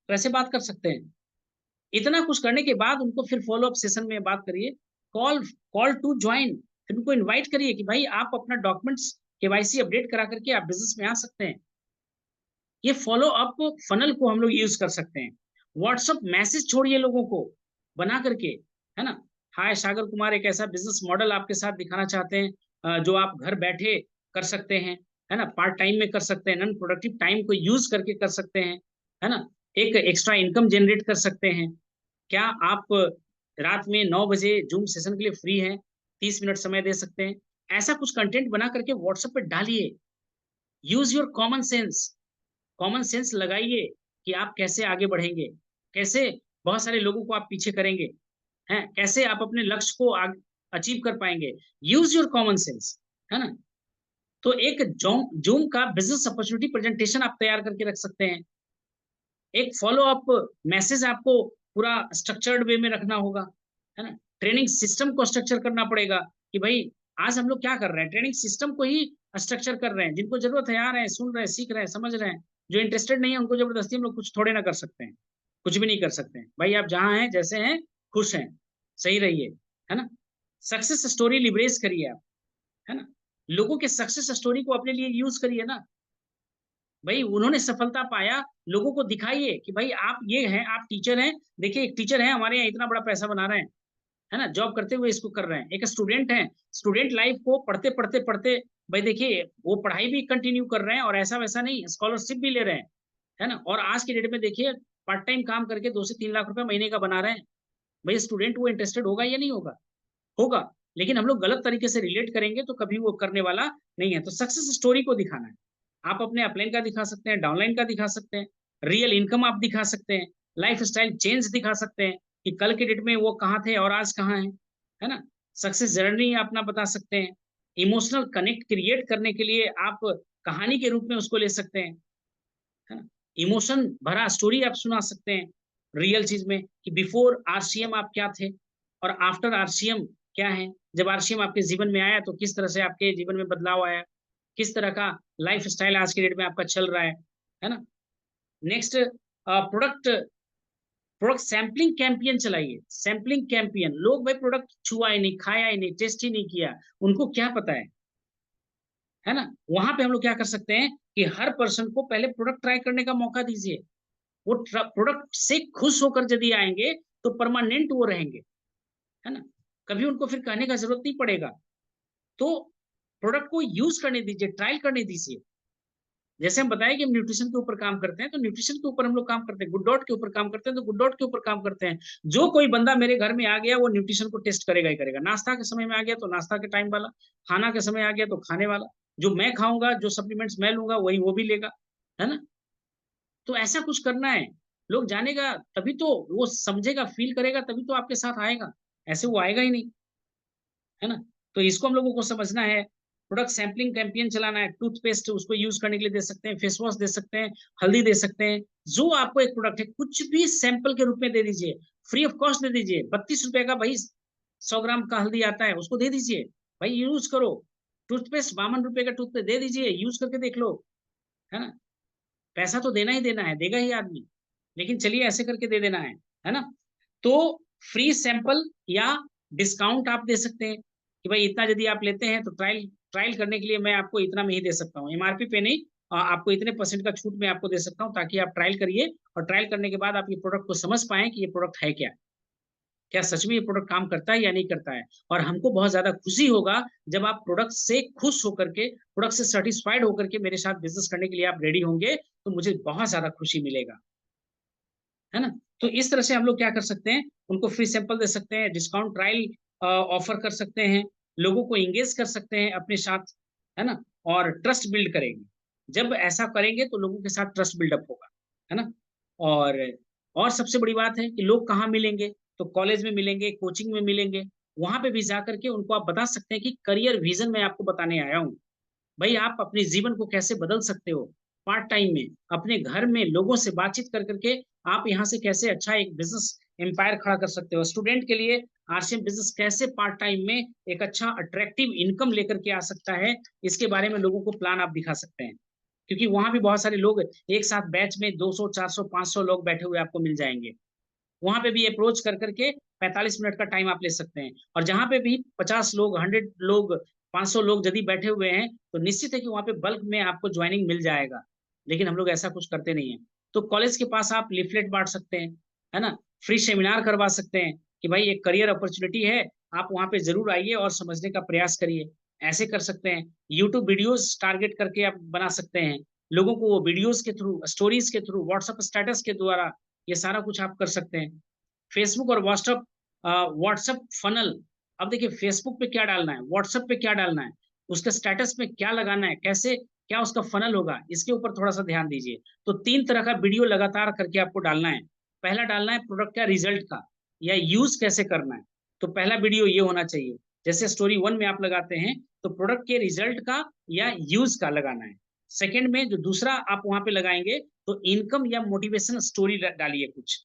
तो ऐसे बात कर सकते हैं। इतना कुछ करने के बाद उनको फिर फॉलो अप सेशन में बात करिए, कॉल कॉल टू ज्वाइन, फिर उनको इन्वाइट करिए कि भाई आप अपना डॉक्यूमेंट्स केवाईसी अपडेट करा करके आप बिजनेस में आ सकते हैं। ये फॉलो अप फनल को हम लोग यूज कर सकते हैं। व्हाट्सअप मैसेज छोड़िए लोगों को बना करके, है ना। हाय सागर कुमार एक ऐसा बिजनेस मॉडल आपके साथ दिखाना चाहते हैं जो आप घर बैठे कर सकते हैं, है ना, पार्ट टाइम में कर सकते हैं, नॉन प्रोडक्टिव टाइम को यूज करके कर सकते हैं, है ना, एक एक्स्ट्रा इनकम जनरेट कर सकते हैं। क्या आप रात में 9 बजे जूम सेशन के लिए फ्री हैं, 30 मिनट समय दे सकते हैं? ऐसा कुछ कंटेंट बना करके व्हाट्सएप पे डालिए। Use your common sense, common sense लगाइए कि आप कैसे आगे बढ़ेंगे, कैसे बहुत सारे लोगों को आप पीछे करेंगे, हैं, कैसे आप अपने लक्ष्य को अचीव कर पाएंगे। यूज योर कॉमन सेंस, है ना। तो एक जूम का बिजनेस अपॉर्चुनिटी प्रेजेंटेशन आप तैयार करके रख सकते हैं। एक फॉलो अप मैसेज आपको पूरा स्ट्रक्चर्ड वे में रखना होगा, है ना। ट्रेनिंग सिस्टम को स्ट्रक्चर करना पड़ेगा कि भाई आज हम लोग क्या कर रहे हैं, ट्रेनिंग सिस्टम को ही स्ट्रक्चर कर रहे हैं। जिनको जरूरत है आ रहे हैं, सुन रहे हैं, सीख रहे हैं, समझ रहे हैं। जो इंटरेस्टेड नहीं है उनको जबरदस्ती हम लोग कुछ थोड़े ना कर सकते हैं, कुछ भी नहीं कर सकते हैं। भाई आप जहां हैं, जैसे हैं, खुश हैं, सही रहिए, है ना। सक्सेस स्टोरी लिवरेज करिए आप, है ना। लोगों के सक्सेस स्टोरी को अपने लिए यूज करिए ना। भाई उन्होंने सफलता पाया, लोगों को दिखाइए कि भाई आप ये हैं, आप टीचर हैं, देखिए एक टीचर है हमारे यहाँ इतना बड़ा पैसा बना रहे हैं, है ना, जॉब करते हुए इसको कर रहे हैं। एक स्टूडेंट है, स्टूडेंट लाइफ को पढ़ते पढ़ते पढ़ते, भाई देखिए वो पढ़ाई भी कंटिन्यू कर रहे हैं और ऐसा वैसा नहीं, स्कॉलरशिप भी ले रहे हैं, है ना। और आज की डेट में देखिए पार्ट टाइम काम करके 2 से 3 लाख रुपए महीने का बना रहे हैं। भाई स्टूडेंट वो इंटरेस्टेड होगा या नहीं होगा? होगा। लेकिन हम लोग गलत तरीके से रिलेट करेंगे तो कभी वो करने वाला नहीं है। तो सक्सेस स्टोरी को दिखाना है। आप अपने अपलाइन का दिखा सकते हैं, डाउनलाइन का दिखा सकते हैं, रियल इनकम आप दिखा सकते हैं, लाइफ स्टाइल चेंज दिखा सकते हैं कि कल के डेट में वो कहाँ थे और आज कहाँ हैं, है ना। सक्सेस जर्नी अपना बता सकते हैं। इमोशनल कनेक्ट क्रिएट करने के लिए आप कहानी के रूप में उसको ले सकते हैं, है ना। इमोशन भरा स्टोरी आप सुना सकते हैं रियल चीज में कि बिफोर आरसीएम आप क्या थे और आफ्टर आरसीएम क्या है। जब आरसीएम आपके जीवन में आया तो किस तरह से आपके जीवन में बदलाव आया, किस तरह का लाइफ स्टाइल आज के डेट में आपका चल रहा है ना। Next, product product sampling campaign चलाइए। सैम्पलिंग कैंपियन, लोग भाई प्रोडक्ट छुआ ही नहीं, खाया ही नहीं, टेस्ट ही नहीं किया, उनको क्या पता है ना। वहां पे हम लोग क्या कर सकते हैं कि हर पर्सन को पहले प्रोडक्ट ट्राई करने का मौका दीजिए। वो प्रोडक्ट से खुश होकर यदि आएंगे तो परमानेंट वो रहेंगे, है ना। कभी उनको फिर कहने का जरूरत नहीं पड़ेगा। तो प्रोडक्ट को यूज करने दीजिए, ट्रायल करने दीजिए। जैसे हम बताएं कि हम न्यूट्रिशन के ऊपर काम करते हैं, तो न्यूट्रिशन के ऊपर हम लोग काम करते हैं, गुड डॉट के ऊपर काम करते हैं, तो गुड डॉट के ऊपर काम करते हैं। जो कोई बंदा मेरे घर में आ गया वो न्यूट्रिशन को टेस्ट करेगा ही करेगा। नाश्ता के समय में आ गया तो नाश्ता के टाइम वाला, खाना के समय आ गया तो खाने वाला, जो मैं खाऊंगा, जो सप्लीमेंट्स मैं लूंगा वही वो भी लेगा, है ना। तो ऐसा कुछ करना है। लोग जानेगा तभी तो वो समझेगा, फील करेगा, तभी तो आपके साथ आएगा। ऐसे वो आएगा ही नहीं, है ना। तो इसको हम लोगों को समझना है। प्रोडक्ट सैम्पलिंग कैंपेन चलाना है। टूथपेस्ट उसको यूज करने के लिए दे सकते हैं, फेस वॉश दे सकते हैं, हल्दी दे सकते हैं। जो आपको एक प्रोडक्ट है कुछ भी सैंपल के रूप में दे दीजिए, फ्री ऑफ कॉस्ट दे दीजिए। 32 रुपए का भाई 100 ग्राम का हल्दी आता है, उसको दे दीजिए, भाई यूज करो। टूथपेस्ट 52 रुपए का टूथपेस्ट दे दीजिए, यूज करके देख लो, है ना। पैसा तो देना ही देना है, देगा ही आदमी, लेकिन चलिए ऐसे करके दे देना है ना। तो फ्री सैंपल या डिस्काउंट आप दे सकते हैं कि भाई इतना यदि आप लेते हैं तो ट्रायल ट्रायल करने के लिए मैं आपको इतना में ही दे सकता हूँ, एमआरपी पे नहीं। आपको इतने परसेंट का छूट मैं आपको दे सकता हूँ ताकि आप ट्रायल करिए और ट्रायल करने के बाद आप ये प्रोडक्ट को समझ पाए कि ये प्रोडक्ट है क्या, क्या सच में ये प्रोडक्ट काम करता है या नहीं करता है। और हमको बहुत ज्यादा खुशी होगा जब आप प्रोडक्ट से खुश होकर के, प्रोडक्ट से सेटिस्फाइड होकर के मेरे साथ बिजनेस करने के लिए आप रेडी होंगे, तो मुझे बहुत ज्यादा खुशी मिलेगा, है ना। तो इस तरह से हम लोग क्या कर सकते हैं, उनको फ्री सैंपल दे सकते हैं, डिस्काउंट ट्रायल ऑफर कर सकते हैं, लोगों को इंगेज कर सकते हैं अपने साथ, है ना। और ट्रस्ट बिल्ड करेंगे। जब ऐसा करेंगे तो लोगों के साथ ट्रस्ट बिल्डअप होगा, है ना। और और सबसे बड़ी बात है कि लोग कहाँ मिलेंगे, तो कॉलेज में मिलेंगे, कोचिंग में मिलेंगे। वहां पे भी जा करके उनको आप बता सकते हैं कि करियर विजन मैं आपको बताने आया हूँ। भाई आप अपने जीवन को कैसे बदल सकते हो, पार्ट टाइम में अपने घर में लोगों से बातचीत कर करके आप यहाँ से कैसे अच्छा एक बिजनेस एम्पायर खड़ा कर सकते हो। स्टूडेंट के लिए आरसीएम बिजनेस कैसे पार्ट टाइम में एक अच्छा अट्रैक्टिव इनकम लेकर के आ सकता है, इसके बारे में लोगों को प्लान आप दिखा सकते हैं। क्योंकि वहां भी बहुत सारे लोग एक साथ बैच में 200 400 500 लोग बैठे हुए आपको मिल जाएंगे। वहां पे भी अप्रोच कर करके 45 मिनट का टाइम आप ले सकते हैं। और जहां पे भी 50 लोग, 100 लोग, 500 लोग यदि बैठे हुए हैं तो निश्चित है कि वहां पे बल्क में आपको ज्वाइनिंग मिल जाएगा। लेकिन हम लोग ऐसा कुछ करते नहीं है। तो कॉलेज के पास आप लिफलेट बांट सकते हैं, है ना, फ्री सेमिनार करवा सकते हैं कि भाई एक करियर अपॉर्चुनिटी है, आप वहां पे जरूर आइए और समझने का प्रयास करिए। ऐसे कर सकते हैं। यूट्यूब वीडियोस टारगेट करके आप बना सकते हैं लोगों को, वो वीडियोस के थ्रू, स्टोरीज के थ्रू, व्हाट्सएप स्टेटस के द्वारा, ये सारा कुछ आप कर सकते हैं। फेसबुक और व्हाट्सएप, व्हाट्सएप फनल। अब देखिए फेसबुक पे क्या डालना है, व्हाट्सएप पे क्या डालना है, उसके स्टेटस में क्या लगाना है, कैसे क्या उसका फनल होगा, इसके ऊपर थोड़ा सा ध्यान दीजिए। तो 3 तरह का वीडियो लगातार करके आपको डालना है। पहला डालना है प्रोडक्ट का रिजल्ट का, या यूज कैसे करना है। तो पहला वीडियो ये होना चाहिए। जैसे स्टोरी 1 में आप लगाते हैं तो प्रोडक्ट के रिजल्ट का या यूज का लगाना है। सेकंड में जो दूसरा आप वहां पे लगाएंगे तो इनकम या मोटिवेशन स्टोरी डालिए कुछ,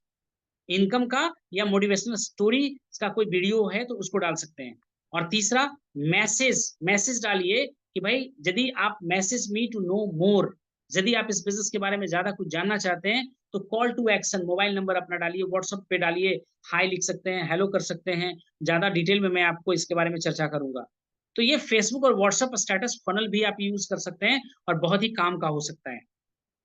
इनकम का या मोटिवेशनल स्टोरी का कोई वीडियो है तो उसको डाल सकते हैं। और तीसरा मैसेज, मैसेज डालिए कि भाई यदि आप मैसेज मी टू नो मोर, यदि आप इस बिजनेस के बारे में ज्यादा कुछ जानना चाहते हैं तो call to action, mobile number अपना डालिए, व्हाट्सएप पे डालिए, हाई लिख सकते हैं, हेलो कर सकते हैं। ज्यादा डिटेल में मैं आपको इसके बारे में चर्चा करूंगा। तो ये फेसबुक और व्हाट्सएप स्टेटस फनल भी आप यूज कर सकते हैं और बहुत ही काम का हो सकता है,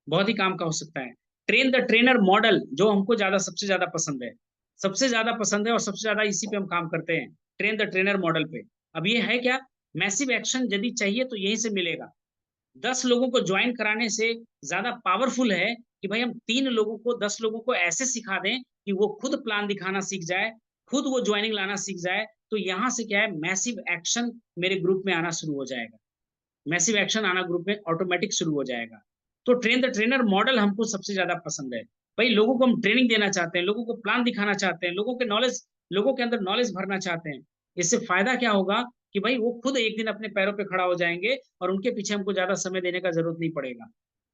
बहुत ही काम का हो सकता है। ट्रेन द ट्रेनर मॉडल जो हमको ज्यादा, सबसे ज्यादा पसंद है, सबसे ज्यादा पसंद है और सबसे ज्यादा इसी पे हम काम करते हैं, ट्रेन द ट्रेनर मॉडल पे। अब ये है क्या, मैसिव एक्शन यदि चाहिए तो यहीं से मिलेगा। 10 लोगों को ज्वाइन कराने से ज्यादा पावरफुल है कि भाई हम 3 लोगों को, 10 लोगों को ऐसे सिखा दें कि वो खुद प्लान दिखाना सीख जाए, खुद वो ज्वाइनिंग लाना सीख जाए। तो यहां से क्या है, मैसिव एक्शन मेरे ग्रुप में आना शुरू हो जाएगा, मैसिव एक्शन आना ग्रुप में ऑटोमेटिक शुरू हो जाएगा। तो ट्रेन द ट्रेनर मॉडल हमको सबसे ज्यादा पसंद है। भाई लोगों को हम ट्रेनिंग देना चाहते हैं, लोगों को प्लान दिखाना चाहते हैं, लोगों के नॉलेज, लोगों के अंदर नॉलेज भरना चाहते हैं। इससे फायदा क्या होगा कि भाई वो खुद एक दिन अपने पैरों पे खड़ा हो जाएंगे और उनके पीछे हमको ज्यादा समय देने का जरूरत नहीं पड़ेगा।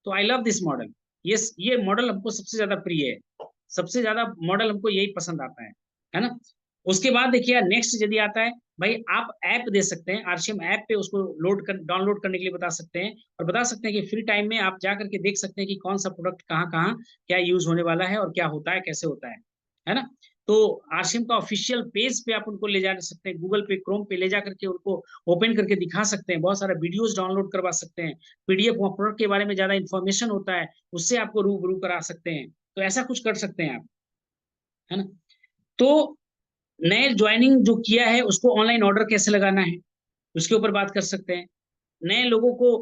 तो आई लव दिस मॉडल। ये मॉडल हमको सबसे ज्यादा प्रिय है, सबसे ज्यादा मॉडल हमको यही पसंद आता है ना। उसके बाद देखिए नेक्स्ट यदि आता है, भाई आप ऐप दे सकते हैं, आरसीएम ऐप पे उसको डाउनलोड करने के लिए बता सकते हैं, और बता सकते हैं कि फ्री टाइम में आप जा करके देख सकते हैं कि कौन सा प्रोडक्ट कहाँ कहाँ क्या यूज होने वाला है और क्या होता है, कैसे होता है ना। तो आरसीएम का ऑफिशियल पेज पे आप उनको ले जा सकते हैं, गूगल पे, क्रोम पे ले जा करके उनको ओपन करके दिखा सकते हैं, बहुत सारा वीडियोस डाउनलोड करवा सकते हैं, पीडीएफ प्रोडक्ट के बारे में ज्यादा इंफॉर्मेशन होता है उससे आपको रूबरू करा सकते हैं। तो ऐसा कुछ कर सकते हैं आप, है ना। तो नए ज्वाइनिंग जो किया है उसको ऑनलाइन ऑर्डर कैसे लगाना है उसके ऊपर बात कर सकते हैं। नए लोगों को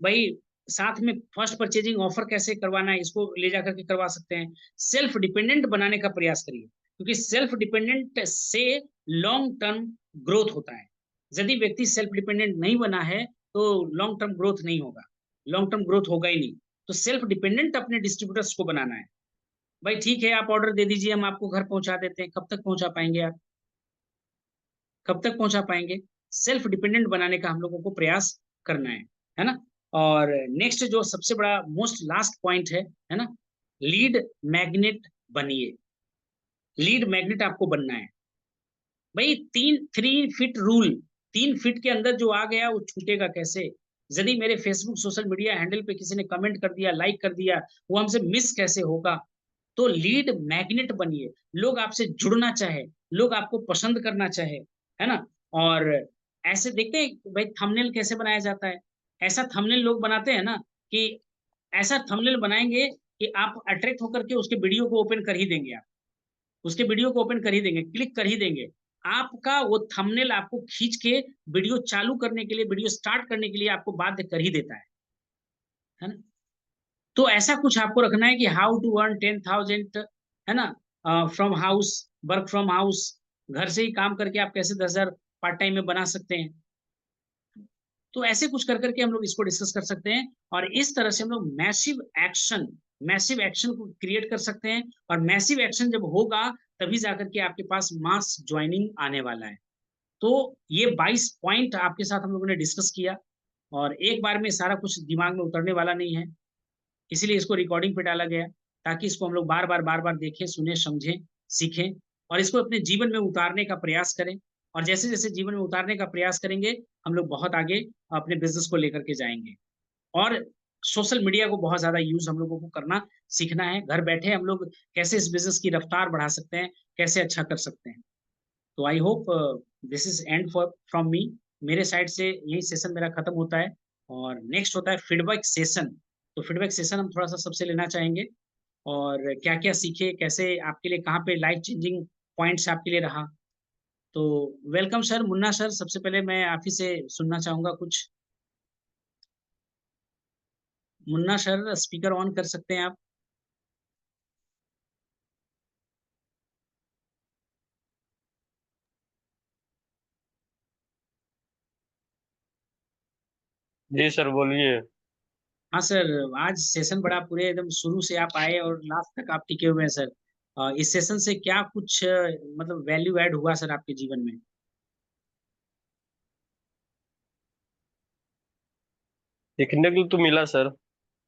भाई साथ में फर्स्ट परचेजिंग ऑफर कैसे करवाना है इसको ले जाकर के करवा सकते हैं। सेल्फ डिपेंडेंट बनाने का प्रयास करिए, क्योंकि सेल्फ डिपेंडेंट से लॉन्ग टर्म ग्रोथ होता है। यदि व्यक्ति सेल्फ डिपेंडेंट नहीं बना है तो लॉन्ग टर्म ग्रोथ नहीं होगा, लॉन्ग टर्म ग्रोथ होगा ही नहीं। तो सेल्फ डिपेंडेंट अपने डिस्ट्रीब्यूटर्स को बनाना है। भाई ठीक है, आप ऑर्डर दे दीजिए, हम आपको घर पहुंचा देते हैं, कब तक पहुंचा पाएंगे आप, कब तक पहुंचा पाएंगे। सेल्फ डिपेंडेंट बनाने का हम लोगों को प्रयास करना है ना। और नेक्स्ट जो सबसे बड़ा मोस्ट लास्ट पॉइंट है ना, लीड मैग्नेट बनिए। लीड मैग्नेट आपको बनना है। भाई 3 फीट रूल, 3 फीट के अंदर जो आ गया वो छूटेगा कैसे। यदि मेरे फेसबुक सोशल मीडिया हैंडल पे किसी ने कमेंट कर दिया, लाइक कर दिया, वो हमसे मिस कैसे होगा। तो लीड मैग्नेट बनिए, लोग आपसे जुड़ना चाहे, लोग आपको पसंद करना चाहे, है ना। और ऐसे देखते हैं भाई थंबनेल कैसे बनाया जाता है, ऐसा थंबनेल लोग बनाते हैं ना कि ऐसा थंबनेल बनाएंगे कि आप अट्रैक्ट होकर के उसके वीडियो को ओपन कर ही देंगे, आप उसके वीडियो को ओपन कर ही देंगे, क्लिक कर ही देंगे। आपका वो थंबनेल आपको खींच के वीडियो चालू करने के लिए, वीडियो स्टार्ट करने के लिए आपको बाध्य कर ही देता है ना। तो ऐसा कुछ आपको रखना है कि हाउ टू अर्न 10,000, है ना, from house, work from house, घर से ही काम करके आप कैसे 10,000 पार्ट टाइम में बना सकते हैं। तो ऐसे कुछ कर करके हम लोग इसको डिस्कस कर सकते हैं, और इस तरह से हम लोग मैसिव एक्शन को क्रिएट कर सकते हैं। और मैसिव एक्शन जब होगा तभी जाकर के आपके पास मास ज्वाइनिंग आने वाला है। तो ये 22 पॉइंट आपके साथ हम लोगों ने डिस्कस किया, और एक बार में सारा कुछ दिमाग में उतरने वाला नहीं है, इसीलिए इसको रिकॉर्डिंग पे डाला गया, ताकि इसको हम लोग बार बार देखें, सुने, समझें, सीखें, और इसको अपने जीवन में उतारने का प्रयास करें। और जैसे जैसे जीवन में उतारने का प्रयास करेंगे हम लोग बहुत आगे अपने बिजनेस को लेकर के जाएंगे। और सोशल मीडिया को बहुत ज्यादा यूज हम लोगों को करना सीखना है। घर बैठे हम लोग कैसे इस बिजनेस की रफ्तार बढ़ा सकते हैं, कैसे अच्छा कर सकते हैं। तो I hope this is and for from me. मेरे साइड से यही सेशन मेरा खत्म होता है, और नेक्स्ट होता है फीडबैक सेशन। तो फीडबैक सेशन हम थोड़ा सा सबसे लेना चाहेंगे, और क्या क्या सीखे, कैसे आपके लिए, कहाँ पे लाइफ चेंजिंग पॉइंट्स आपके लिए रहा। तो वेलकम सर, मुन्ना सर, सबसे पहले मैं आप ही से सुनना चाहूंगा कुछ। मुन्ना सर, स्पीकर ऑन कर सकते हैं आप? जी सर बोलिए। हाँ सर, आज सेशन बड़ा पूरे एकदम शुरू से आप आए और लास्ट तक आप टिके हुए हैं सर। इस सेशन से क्या कुछ मतलब वैल्यू ऐड हुआ सर आपके जीवन में? सीखने को तो मिला सर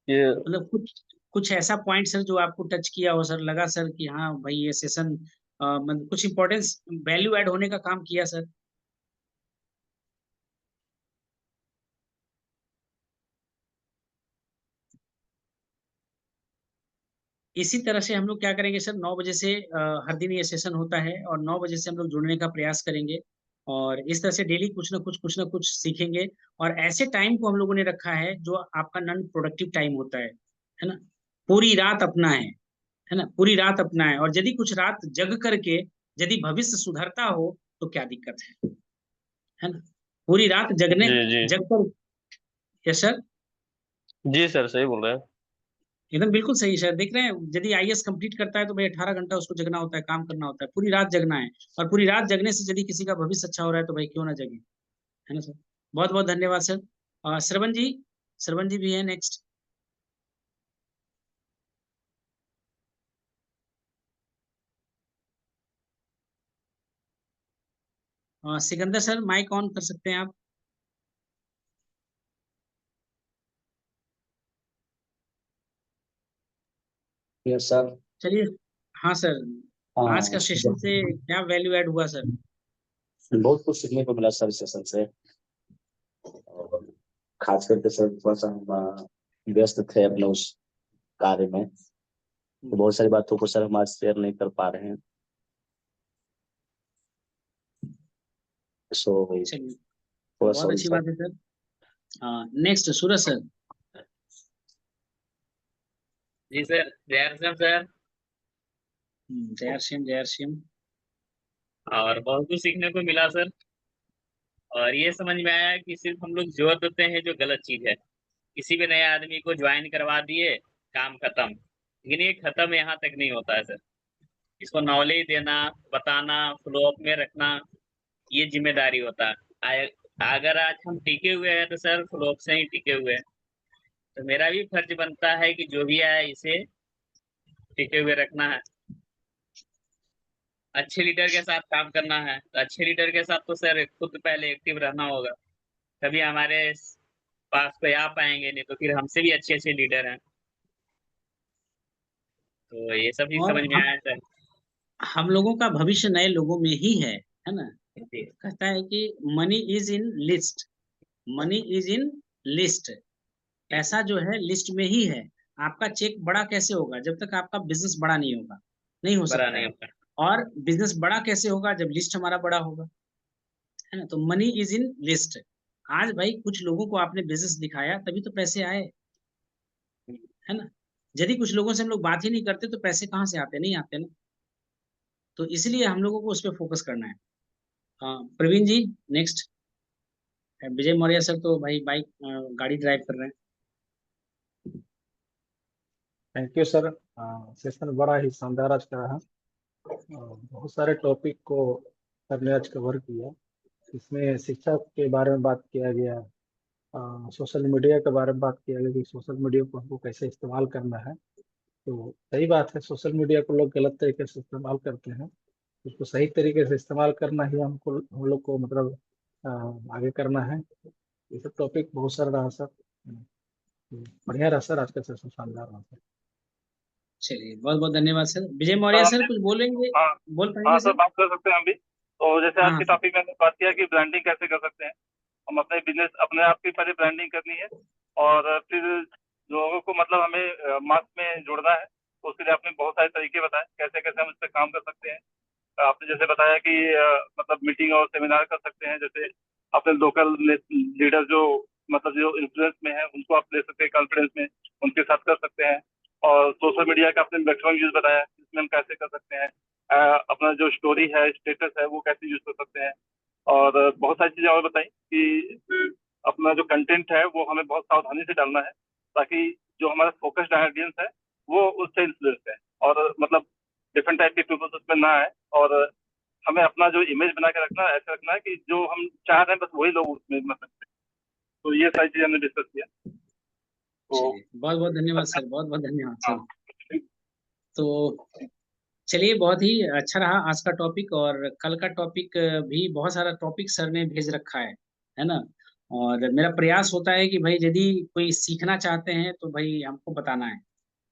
ये। मतलब कुछ कुछ ऐसा पॉइंट सर जो आपको टच किया हो सर, लगा सर कि हाँ भाई ये सेशन मतलब कुछ इंपॉर्टेंस वैल्यू ऐड होने का काम किया सर? इसी तरह से हम लोग क्या करेंगे सर, 9 बजे से हर दिन ये सेशन होता है, और 9 बजे से हम लोग जुड़ने का प्रयास करेंगे। और इस तरह से डेली कुछ ना कुछ सीखेंगे। और ऐसे टाइम को हम लोगों ने रखा है जो आपका नॉन प्रोडक्टिव टाइम होता है ना। पूरी रात अपना है ना, पूरी रात अपना है। और यदि कुछ रात जग करके यदि भविष्य सुधरता हो तो क्या दिक्कत है ना। पूरी रात जगने, जी जी। जग कर। Yes sir. जी सर सही बोल रहे हैं। एकदम बिल्कुल सही सर, देख रहे हैं, यदि आईएएस कंप्लीट करता है तो भाई 18 घंटा उसको जगना होता है, काम करना होता है, पूरी रात जगना है। और पूरी रात जगने से यदि किसी का भविष्य अच्छा हो रहा है तो भाई क्यों ना जगे, है ना सर। बहुत बहुत धन्यवाद सर। श्रवण जी, श्रवण जी भी है next. Sikandar sir, mic on कर सकते हैं आप? Yes sir. चलिए। हाँ सर, आज का हाँ, सेशन से क्या वैल्यू ऐड हुआ सर? बहुत कुछ सीखने को मिला सर सेशन से। और खास करके सर थोड़ा सा हम व्यस्त थे अपने उस कार्य में, तो बहुत सारी बातों को सर हम आज शेयर नहीं कर पा रहे हैं। सो चलिए, थोड़ा बहुत सॉरी अच्छी सर। बात है सर। नेक्स्ट सूरज सर। जी सर, जय श्याम सर। जय श्याम, जय श्याम। और बहुत कुछ सीखने को मिला सर। और ये समझ में आया कि सिर्फ हम लोग जोर देते हैं जो गलत चीज है। किसी भी नए आदमी को ज्वाइन करवा दिए, काम खत्म। लेकिन ये खत्म यहाँ तक नहीं होता है सर। इसको नॉलेज देना, बताना, फ्लो अप में रखना, ये जिम्मेदारी होता है। अगर आज हम टिके हुए हैं तो सर फ्लो अप से ही टिके हुए हैं। तो मेरा भी फर्ज बनता है कि जो भी आए इसे टिके हुए रखना है। अच्छे लीडर के साथ काम करना है, तो अच्छे लीडर के साथ तो सर खुद पहले एक्टिव रहना होगा, तभी हमारे पास कोई आ पाएंगे, नहीं तो फिर हमसे भी अच्छे अच्छे लीडर हैं। तो ये सब भी और समझ में आया सर। हम लोगों का भविष्य नए लोगों में ही है ना। जी कहता है कि money is in list, money is in list. जी, पैसा जो है लिस्ट में ही है। आपका चेक बड़ा कैसे होगा जब तक आपका बिजनेस बड़ा नहीं होगा? नहीं हो बड़ा सकता नहीं है। होता। और बिजनेस बड़ा कैसे होगा जब लिस्ट हमारा बड़ा होगा, है ना। तो मनी इज इन लिस्ट। आज भाई कुछ लोगों को आपने बिजनेस दिखाया तभी तो पैसे आए, है ना। यदि कुछ लोगों से हम लोग बात ही नहीं करते तो पैसे कहाँ से आते, नहीं आते ना। तो इसलिए हम लोगों को उस पर फोकस करना है। प्रवीण जी नेक्स्ट। विजय मौर्य सर तो भाई बाइक गाड़ी ड्राइव कर रहे हैं। Thank you sir. सेशन बड़ा ही शानदार आज का रहा। बहुत सारे टॉपिक को सर ने आज कवर किया। इसमें शिक्षा के बारे में बात किया गया, सोशल मीडिया के बारे में बात किया गया कि सोशल मीडिया को हमको कैसे इस्तेमाल करना है। तो सही बात है, सोशल मीडिया को लोग गलत तरीके से इस्तेमाल करते हैं। उसको सही तरीके से इस्तेमाल करना ही हम लोग को मतलब आगे करना है। ये सब टॉपिक बहुत सारा रहा सर। बढ़िया रहा सर, आज का सेशन शानदार रहा सर। चलिए, बहुत बहुत धन्यवाद sir. Vijay Maurya sir sir हमने, कुछ बोलेंगे? हाँ बोल हाँ पाएंगे सर सर? बात कर सकते हैं हम भी। तो जैसे हाँ आज हाँ के सर। टॉपिक में हमने बात किया कि ब्रांडिंग कैसे कर सकते हैं। हम अपने बिजनेस, अपने आप की पहले ब्रांडिंग करनी है, और फिर लोगों को मतलब हमें मास में जोड़ना है, तो उसके लिए आपने बहुत सारे तरीके बताए कैसे कैसे हम इस पर काम कर सकते हैं। आपने जैसे बताया कि मतलब मीटिंग और सेमिनार कर सकते हैं, जैसे अपने लोकल लीडर जो मतलब जो इन्फ्लुएंस में है उनको आप ले सकते हैं, कॉन्फिडेंस में उनके साथ कर सकते हैं। और सोशल मीडिया का आपने मैक्सिमम यूज बताया, इसमें हम कैसे कर सकते हैं, अपना जो स्टोरी है, स्टेटस है, वो कैसे यूज कर सकते हैं। और बहुत सारी चीजें और बताई कि अपना जो कंटेंट है वो हमें बहुत सावधानी से डालना है, ताकि जो हमारा फोकस्ड ऑडियंस है वो उससे इन्फ्लुएंस है, और मतलब डिफरेंट टाइप के पीपल्स उसमें ना आए। और हमें अपना जो इमेज बना के रखना है, ऐसा रखना है कि जो हम चाह रहे हैं बस वही लोग उसमें बन सकते हैं। तो ये सारी चीजें हमने डिस्कस किया। तो चलिए, बहुत बहुत धन्यवाद सर, बहुत बहुत धन्यवाद हाँ, सर। तो चलिए, बहुत ही अच्छा रहा आज का टॉपिक, और कल का टॉपिक भी बहुत सारा टॉपिक सर ने भेज रखा है ना। और मेरा प्रयास होता है कि भाई यदि कोई सीखना चाहते हैं तो भाई हमको बताना है,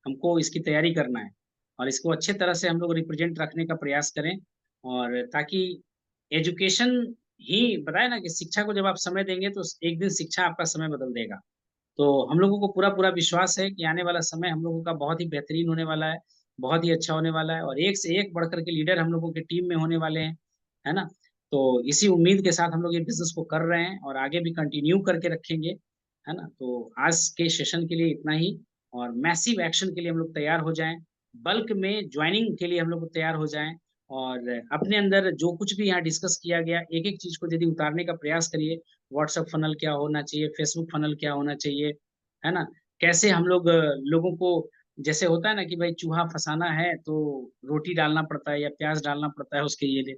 हमको इसकी तैयारी करना है, और इसको अच्छे तरह से हम लोग रिप्रेजेंट रखने का प्रयास करें। और ताकि एजुकेशन ही बताए ना कि शिक्षा को जब आप समय देंगे तो एक दिन शिक्षा आपका समय बदल देगा। तो हम लोगों को पूरा पूरा विश्वास है कि आने वाला समय हम लोगों का बहुत ही बेहतरीन होने वाला है, बहुत ही अच्छा होने वाला है, और एक से एक बढ़कर के लीडर हम लोगों के टीम में होने वाले हैं, है ना। तो इसी उम्मीद के साथ हम लोग ये बिजनेस को कर रहे हैं और आगे भी कंटिन्यू करके रखेंगे, है ना। तो आज के सेशन के लिए इतना ही, और मैसिव एक्शन के लिए हम लोग तैयार हो जाएं, बल्क में ज्वाइनिंग के लिए हम लोग तैयार हो जाएं, और अपने अंदर जो कुछ भी यहाँ डिस्कस किया गया एक एक चीज को यदि उतारने का प्रयास करिए। व्हाट्सएप फनल क्या होना चाहिए, फेसबुक फनल क्या होना चाहिए, है ना। कैसे हम लोग लोगों को, जैसे होता है ना कि भाई चूहा फंसाना है तो रोटी डालना पड़ता है या प्याज डालना पड़ता है उसके लिए,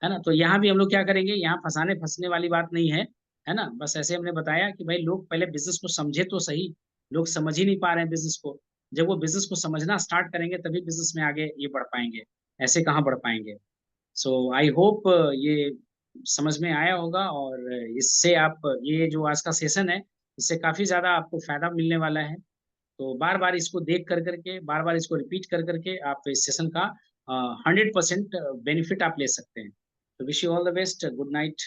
है ना। तो यहाँ भी हम लोग क्या करेंगे, यहाँ फंसाने फंसने वाली बात नहीं है ना। बस ऐसे हमने बताया कि भाई लोग पहले बिजनेस को समझे तो सही, लोग समझ ही नहीं पा रहे हैं बिजनेस को। जब वो बिजनेस को समझना स्टार्ट करेंगे तभी बिजनेस में आगे ये बढ़ पाएंगे, ऐसे कहाँ बढ़ पाएंगे। सो आई होप ये समझ में आया होगा, और इससे आप ये जो आज का सेशन है इससे काफी ज्यादा आपको फायदा मिलने वाला है। तो बार बार इसको देख कर करके, बार बार इसको रिपीट कर करके आप इस सेशन का 100% बेनिफिट आप ले सकते हैं। तो wish you all the best, good night.